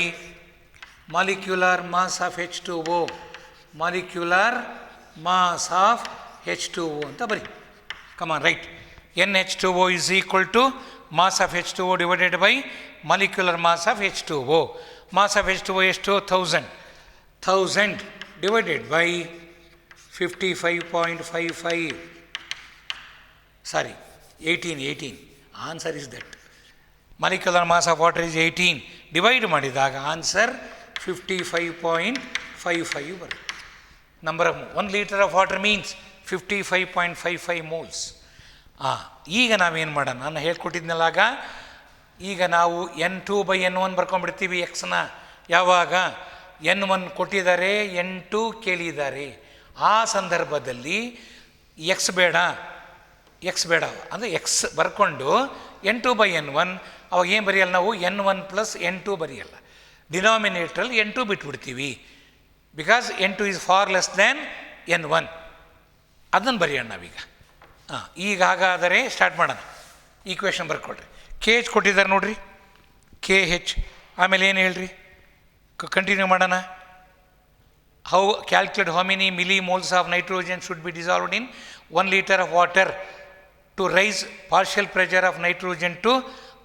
molecular mass of H2O. Molecular mass of H2O ಅಂತ ಬರೀ. Come on write. NH2O is equal to mass of H2O divided by molecular mass of H2O. Mass of H2O ಎಷ್ಟು? 1000 divided by 55.55. Sorry, 18. Answer is that. Molecular mass of water is 18. Divide ಮಾಡಿದಾಗ answer 55.55 ಬರುತ್ತೆ. Number of 1 litre of water means 55.55 moles. ಈಗ ನಾವೇನು ಮಾಡೋಣ? ನಾನು ಹೇಳ್ಕೊಟ್ಟಿದ್ನಲ್ಲಾಗ, ಈಗ ನಾವು N2/N1 ಬರ್ಕೊಂಡ್ಬಿಡ್ತೀವಿ ಎಕ್ಸ್ನ. ಯಾವಾಗ N1 ಕೊಟ್ಟಿದ್ದಾರೆ, N2 ಕೇಳಿದ್ದಾರೆ, ಆ ಸಂದರ್ಭದಲ್ಲಿ ಎಕ್ಸ್ ಬೇಡ ಅಂದರೆ ಎಕ್ಸ್ ಬರ್ಕೊಂಡು N2/N1 ಅವಾಗ ಏನು ಬರೆಯಲ್ಲ ನಾವು? N1 ಪ್ಲಸ್ N2 ಬರೆಯಲ್ಲ. ಡಿನಾಮಿನೇಟ್ರಲ್ಲಿ N2 ಬಿಟ್ಬಿಡ್ತೀವಿ. Because N2 is far less than N1. ಅದನ್ನು ಬರೆಯೋಣ ನಾವೀಗ. ಈಗ ಹಾಗಾದರೆ ಸ್ಟಾರ್ಟ್ ಮಾಡೋಣ. ಈಕ್ವೇಷನ್ ಬರ್ಕೊಳ್ರಿ. KH ಕೊಟ್ಟಿದ್ದಾರೆ ನೋಡ್ರಿ, KH. ಆಮೇಲೆ ಏನು ಹೇಳ್ರಿ? ಕಂಟಿನ್ಯೂ ಮಾಡೋಣ. How calculate how many millimoles of nitrogen should be dissolved in 1 litre of water to raise partial pressure of nitrogen to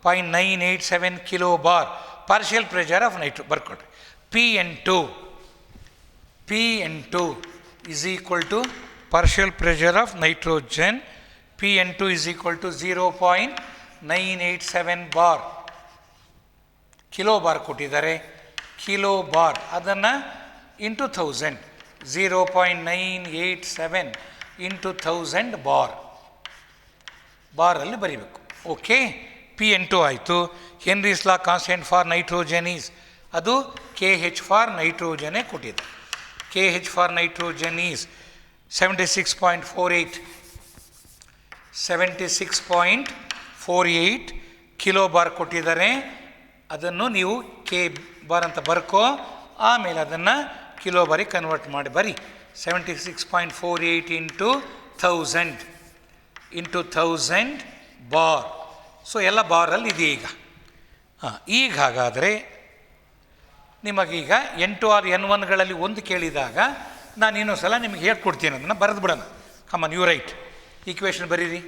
0.987 kilobar. Partial pressure of nitro ಬರ್ಕೊಡ್ರಿ. P N2 is equal to partial pressure of nitrogen Pn2 is equal to 0.987 bar. Kilo bar ಕೊಟ್ಟಿದ್ದಾರೆ, kilo bar ಅದನ್ನು into 1000, 0.987 into 1000 bar, ಬಾರಲ್ಲಿ ಬರೀಬೇಕು. Okay, Pn2 ಆಯಿತು. Henry's law constant for nitrogen is, ಅದು KH for ನೈಟ್ರೋಜನೇ ಕೊಟ್ಟಿದೆ. KH for nitrogen is 76.48 kilo bar ಕೊಟ್ಟಿದ್ದಾರೆ. ಅದನ್ನು ನೀವು K bar ಅಂತ ಬರ್ಕೋ, ಆಮೇಲೆ ಅದನ್ನು ಕಿಲೋ ಬಾರಿಗೆ ಕನ್ವರ್ಟ್ ಮಾಡಿ ಬರಿ. 76.48 ಇಂಟು 1000 ಬಾರ್. ಸೊ ಎಲ್ಲ ಬಾರಲ್ಲಿ ಇದೆ ಈಗ. ಈಗ ಹಾಗಾದರೆ ನಿಮಗೀಗ N2 N1ಗಳಲ್ಲಿ ಒಂದು ಕೇಳಿದಾಗ ನಾನು ಇನ್ನೊಂದು ಸಲ ನಿಮಗೆ ಹೇಳ್ಕೊಡ್ತೀನಿ, ಅದನ್ನು ಬರೆದು ಬಿಡೋಣ. Come on, you write. ಈಕ್ವೇಷನ್ ಬರೀರಿ.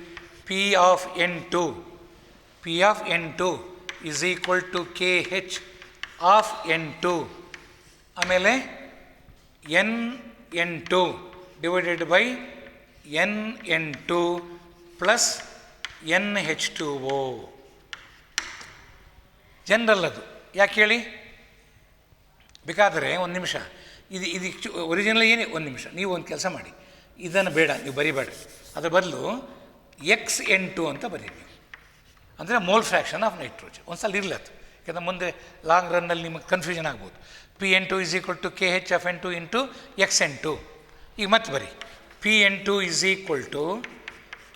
P of N2 is equal to KH of N2, ಆಮೇಲೆ N2 divided by N2 plus NH2O. General ಅದು. ಯಾಕೆ ಹೇಳಿ? ಬೇಕಾದರೆ ಒಂದು ನಿಮಿಷ, ಇದು ಒರಿಜಿನಲ್ ಏನೇ, ಒಂದು ನಿಮಿಷ ನೀವು ಒಂದು ಕೆಲಸ ಮಾಡಿ, ಇದನ್ನು ಬೇಡ, ನೀವು ಬರಿಬೇಡ, ಅದರ ಬದಲು XN2 ಅಂತ ಬರೀರಿ. ಅಂದರೆ ಮೋಲ್ ಫ್ರ್ಯಾಕ್ಷನ್ ಆಫ್ ನೈಟ್ರೋಜನ್. ಒಂದು ಸಲ ಇರಲತ್ತು, ಯಾಕಂದರೆ ಮುಂದೆ ಲಾಂಗ್ ರನ್ನಲ್ಲಿ ನಿಮಗೆ ಕನ್ಫ್ಯೂಷನ್ ಆಗ್ಬೋದು. Pn2 is equal to KH of N2 into XN2. ಈಗ ಮತ್ತೆ ಬರಿ, Pn2 is equal to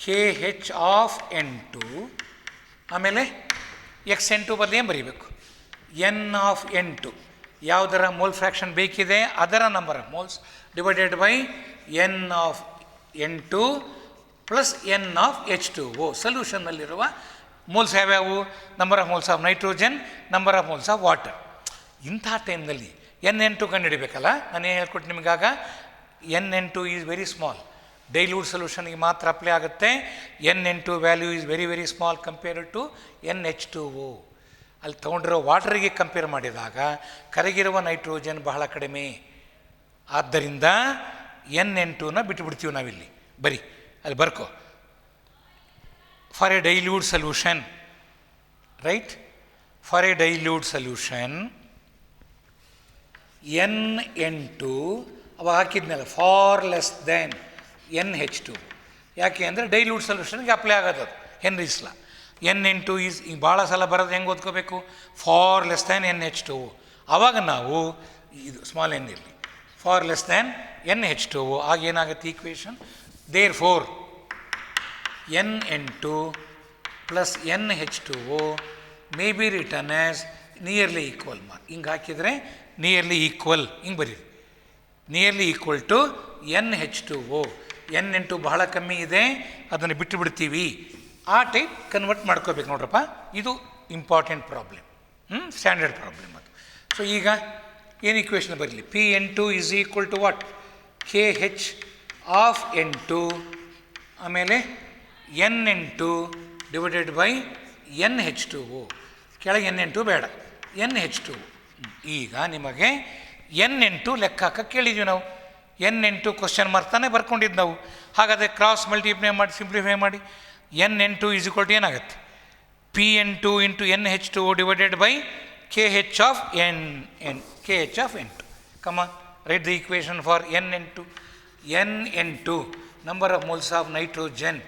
KH of N2, ಆಮೇಲೆ XN2 ಬದಲು ಏನು ಬರೀಬೇಕು? N of N2. ಯಾವುದರ ಮೋಲ್ ಫ್ರ್ಯಾಕ್ಷನ್ ಬೇಕಿದೆ ಅದರ number of moles divided by N of N2 plus N of H2O. ಸೊಲ್ಯೂಷನ್ನಲ್ಲಿರುವ ಮೋಲ್ಸ್ ಯಾವ್ಯಾವು? Number of moles of nitrogen, number of moles of water. ಇಂಥ ಟೈಮ್ನಲ್ಲಿ N2 ಕಂಡುಹಿಡಿಬೇಕಲ್ಲ. ನಾನೇನು ಹೇಳ್ಕೊಟ್ಟು ನಿಮಗಾಗ, N2 is very small, dilute ಸೊಲ್ಯೂಷನ್ಗೆ ಮಾತ್ರ ಅಪ್ಲೈ ಆಗುತ್ತೆ. N2 value is very very small compared to NH2O. ಅಲ್ಲಿ ತೊಗೊಂಡಿರೋ ವಾಟರಿಗೆ ಕಂಪೇರ್ ಮಾಡಿದಾಗ ಕರಗಿರುವ ನೈಟ್ರೋಜನ್ ಬಹಳ ಕಡಿಮೆ. ಆದ್ದರಿಂದ N2ನ ಬಿಟ್ಟುಬಿಡ್ತೀವಿ ನಾವಿಲ್ಲಿ. ಬರೀ ಅಲ್ಲಿ ಬರ್ಕೋ. For a dilute solution, right, for a dilute solution N2 ಅವಾಗ ಹಾಕಿದ್ನಲ್ಲ, ಫಾರ್ ಲೆಸ್ ದೆನ್ NH2. ಯಾಕೆ ಅಂದರೆ ಡೈಲ್ಯೂಟ್ ಸೊಲ್ಯೂಷನ್ಗೆ ಅಪ್ಲೈ ಆಗೋದು ಅದು ಹೆನ್ರೀಸ್ ಲಾ. N2 ಈಸ್ ಈಗ ಭಾಳ ಸಲ ಬರೋದು ಹೆಂಗೆ ಓದ್ಕೋಬೇಕು? For less than NH2O. ಆವಾಗ ನಾವು ಇದು ಸ್ಮಾಲ್ ಎನ್ ಇರಲಿ, ಫಾರ್ ಲೆಸ್ ದ್ಯಾನ್ NH2O. ಆಗ ಏನಾಗುತ್ತೆ equation? Therefore N2 plus NH2O may be written as nearly equal mark. ಹಿಂಗೆ ಹಾಕಿದರೆ ನಿಯರ್ಲಿ ಈಕ್ವಲ್, ಹಿಂಗೆ ಬರೀರಿ, nearly equal to NH2O. N2 ಬಹಳ ಕಮ್ಮಿ ಇದೆ, ಅದನ್ನು ಬಿಟ್ಟು ಬಿಡ್ತೀವಿ. ಆ ಟೈಪ್ ಕನ್ವರ್ಟ್ ಮಾಡ್ಕೋಬೇಕು ನೋಡ್ರಪ್ಪ. ಇದು ಇಂಪಾರ್ಟೆಂಟ್ ಪ್ರಾಬ್ಲಮ್, ಸ್ಟ್ಯಾಂಡರ್ಡ್ ಪ್ರಾಬ್ಲಮ್ ಅದು. ಸೊ ಈಗ ಏನು ಇಕ್ವೇಷನ್ ಬರಲಿ? Pn2 is equal to what? KH of N2, ಆಮೇಲೆ N2 ಡಿವೈಡೆಡ್ ಬೈ NH2O. ಕೆಳಗೆ N2 ಬೇಡ, NH2O. ಈಗ ನಿಮಗೆ N2 ಲೆಕ್ಕ ಹಾಕಕ್ಕೆ ಕೇಳಿದ್ವಿ ನಾವು. N2 ಕ್ವಶನ್ ಮಾರ್ಕ್ ತಾನೇ ಬರ್ಕೊಂಡಿದ್ದು ನಾವು. ಹಾಗಾದರೆ ಕ್ರಾಸ್ ಮಲ್ಟಿಪ್ಲೈ ಮಾಡಿ ಸಿಂಪ್ಲಿಫೈ ಮಾಡಿ N2 ಈಸ್ ಈಕ್ವಲ್ ಟು ಏನಾಗುತ್ತೆ? Pn2 into NH2O divided by KH of KH of N2. Come, write the equation for N2. N2 number of moles of nitrogen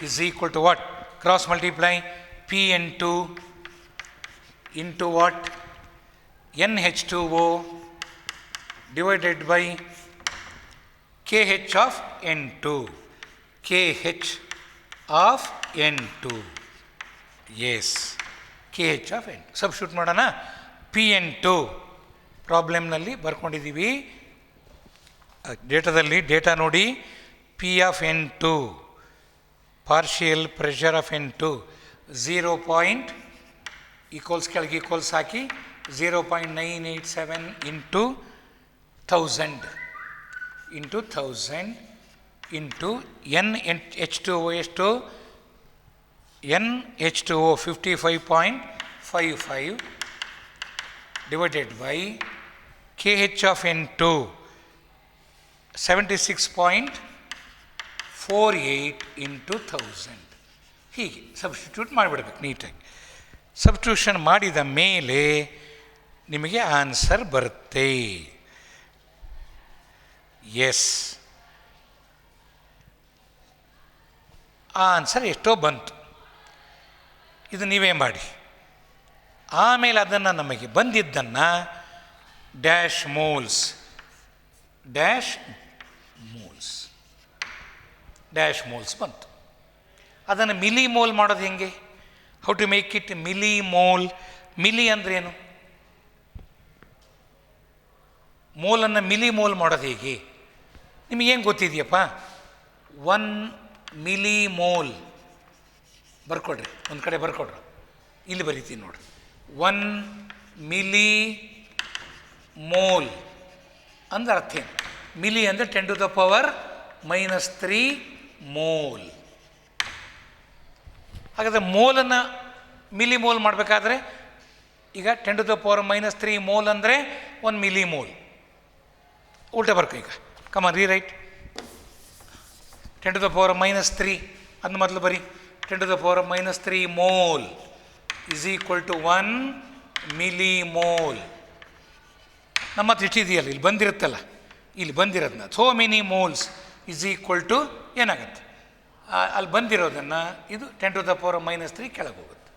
is equal to what? Cross multiply Pn2 into what? NH2O divided by KH of N2. KH of N2, yes, KH of N2. Substitute ಮಾಡೋಣ. Pn2 ಪ್ರಾಬ್ಲಮ್ನಲ್ಲಿ ಬರ್ಕೊಂಡಿದ್ದೀವಿ, ಡೇಟಾದಲ್ಲಿ data ನೋಡಿ. P of N2 partial pressure of N2 0. Equals ಕೆಳಗೆ equals ಹಾಕಿ 0.987 into 1000 into NH2O ಎಷ್ಟು? NH2O 55.55 divided by KH of N2 76.48 into 1000. ಹೀಗೆ substitute ಮಾಡಿಬಿಡ್ಬೇಕು ನೀಟಾಗಿ. ಸಬ್ಸ್ಟಿಟ್ಯೂಷನ್ ಮಾಡಿದ ಮೇಲೆ ನಿಮಗೆ ಆನ್ಸರ್ ಬರುತ್ತೆ. ಎಸ್, ಆ ಆನ್ಸರ್ ಎಷ್ಟೋ ಬಂತು. ಇದು ನೀವೇ ಮಾಡಿ. ಆಮೇಲೆ ಅದನ್ನು ನಮಗೆ ಬಂದಿದ್ದನ್ನು ಡ್ಯಾಶ್ ಮೋಲ್ಸ್ ಬಂತು. ಅದನ್ನು ಮಿಲಿ ಮೋಲ್ ಮಾಡೋದು ಹೆಂಗೆ? How to make it milli mole. Milli ಅಂದ್ರೇನು? ಮೋಲನ್ನು ಮಿಲಿ ಮೋಲ್ ಮಾಡೋದು ಹೇಗೆ? ನಿಮಗೇನು ಗೊತ್ತಿದೆಯಪ್ಪ? 1 ಮಿಲಿ ಮೋಲ್ ಬರ್ಕೊಡ್ರಿ, ಒಂದು ಕಡೆ ಬರ್ಕೊಡ್ರಿ, ಇಲ್ಲಿ ಬರೀತೀನಿ ನೋಡ್ರಿ. 1 ಮಿಲಿ ಮೋಲ್ ಅಂದ್ರೆ ಅರ್ಥ ಏನು? ಮಿಲಿ ಅಂದರೆ 10⁻³ ಮೋಲ್. ಹಾಗಾದರೆ ಮೋಲನ್ನು ಮಿಲಿ ಮೋಲ್ ಮಾಡಬೇಕಾದ್ರೆ ಈಗ 10⁻³ ಮೋಲ್ ಅಂದರೆ 1 ಮಿಲಿ ಮೋಲ್. ಉಲ್ಟಾ ಬರ್ಕೊ ಈಗ. ಕಮಾನ್ ರೀರೈಟ್. 10⁻³ ಅದನ್ನ ಮೊದಲು ಬರೀ. 10⁻³ mole is equal to 1 millimole. ನಮ್ಮ ಹತ್ರ ಇಟ್ಟಿದೆಯಲ್ಲ, ಇಲ್ಲಿ ಬಂದಿರುತ್ತಲ್ಲ, ಇಲ್ಲಿ ಬಂದಿರೋದನ್ನ so many moles is equal to ಏನಾಗುತ್ತೆ? ಅಲ್ಲಿ ಬಂದಿರೋದನ್ನು ಇದು 10⁻³ ಕೆಳಗೆ ಹೋಗುತ್ತೆ.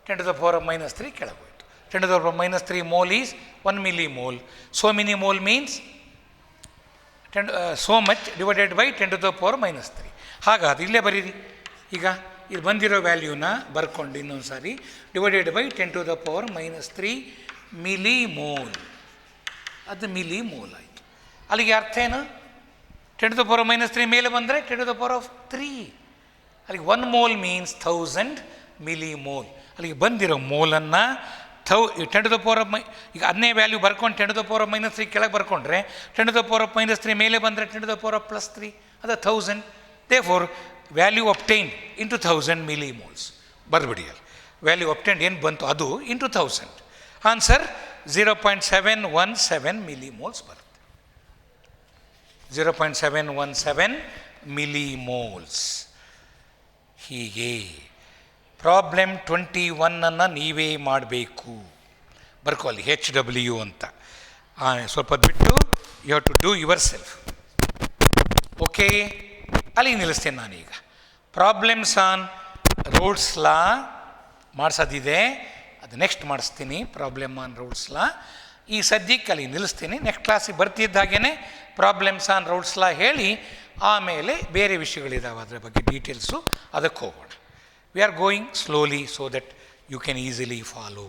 10⁻³ ಕೆಳಗೆ ಹೋಯಿತು. 10⁻³ mole is 1 milli mole. So many mole means so much divided by 10⁻³. ಹಾಗಾದ್ರೆ ಇಲ್ಲೇ ಬರೀರಿ. ಈಗ ಇಲ್ಲಿ ಬಂದಿರೋ ವ್ಯಾಲ್ಯೂನ ಬರ್ಕೊಂಡು ಇನ್ನೊಂದು ಸಾರಿ ಡಿವೈಡೆಡ್ ಬೈ 10⁻³ ಮಿಲಿ ಮೋಲ್. ಅದು ಮಿಲಿ ಮೋಲ್ ಆಯಿತು. ಅಲ್ಲಿಗೆ ಅರ್ಥ ಏನು? 10⁻³ ಮೇಲೆ ಬಂದರೆ 10⁻³. ಅಲ್ಲಿಗೆ 1 ಮೋಲ್ ಮೀನ್ಸ್ 1000 ಮಿಲಿ ಮೋಲ್. ಅಲ್ಲಿಗೆ ಬಂದಿರೋ ಮೋಲನ್ನು 10⁻, ಈಗ ಅದನ್ನೇ ವ್ಯಾಲ್ಯೂ ಬರ್ಕೊಂಡು 10⁻³ ಕೆಳಗೆ ಬರ್ಕೊಂಡ್ರೆ 10⁻³ ಮೇಲೆ ಬಂದರೆ 10⁻+3 ಅದು 1000. Therefore value obtained into 1000 millimoles ಬರಬಿಡಿ. ಅಲ್ಲಿ ವ್ಯಾಲ್ಯೂ ಅಬ್ಟೈನ್ಡ್ ಏನು ಬಂತು ಅದು ಇಂಟು 1000. ಆನ್ಸರ್ 0.717 ಮಿಲಿ ಮೋಲ್ಸ್ ಬರುತ್ತೆ. 0.717 ಮಿಲಿ ಮೋಲ್ಸ್. ಹೀಗೆ ಪ್ರಾಬ್ಲಮ್ 21 ನೀವೇ ಮಾಡಬೇಕು. ಬರ್ಕೊಳ್ಳಿ HW ಅಂತ. ಸ್ವಲ್ಪ ಬಿಟ್ಟು you have to do yourself. Okay, ಅಲ್ಲಿಗೆ ನಿಲ್ಲಿಸ್ತೇನೆ ನಾನೀಗ. ಪ್ರಾಬ್ಲಮ್ಸ್ ಆನ್ ರೋಡ್ಸ್ ಲಾ ಮಾಡಿಸೋದಿದೆ, ಅದು ನೆಕ್ಸ್ಟ್ ಮಾಡಿಸ್ತೀನಿ. ಪ್ರಾಬ್ಲಮ್ ಆನ್ ರೋಡ್ಸ್ ಲಾ ಈ ಸದ್ಯಕ್ಕೆ ಅಲ್ಲಿ ನಿಲ್ಲಿಸ್ತೀನಿ. ನೆಕ್ಸ್ಟ್ ಕ್ಲಾಸಿಗೆ ಬರ್ತಿದ್ದ ಹಾಗೇ ಪ್ರಾಬ್ಲಮ್ಸ್ ಆನ್ ರೋಡ್ಸ್ ಲಾ ಹೇಳಿ ಆಮೇಲೆ ಬೇರೆ ವಿಷಯಗಳಿದ್ದಾವೆ ಅದರ ಬಗ್ಗೆ ಡೀಟೇಲ್ಸು, ಅದಕ್ಕೆ ಹೋಗೋಣ. We are going slowly so that you can easily follow.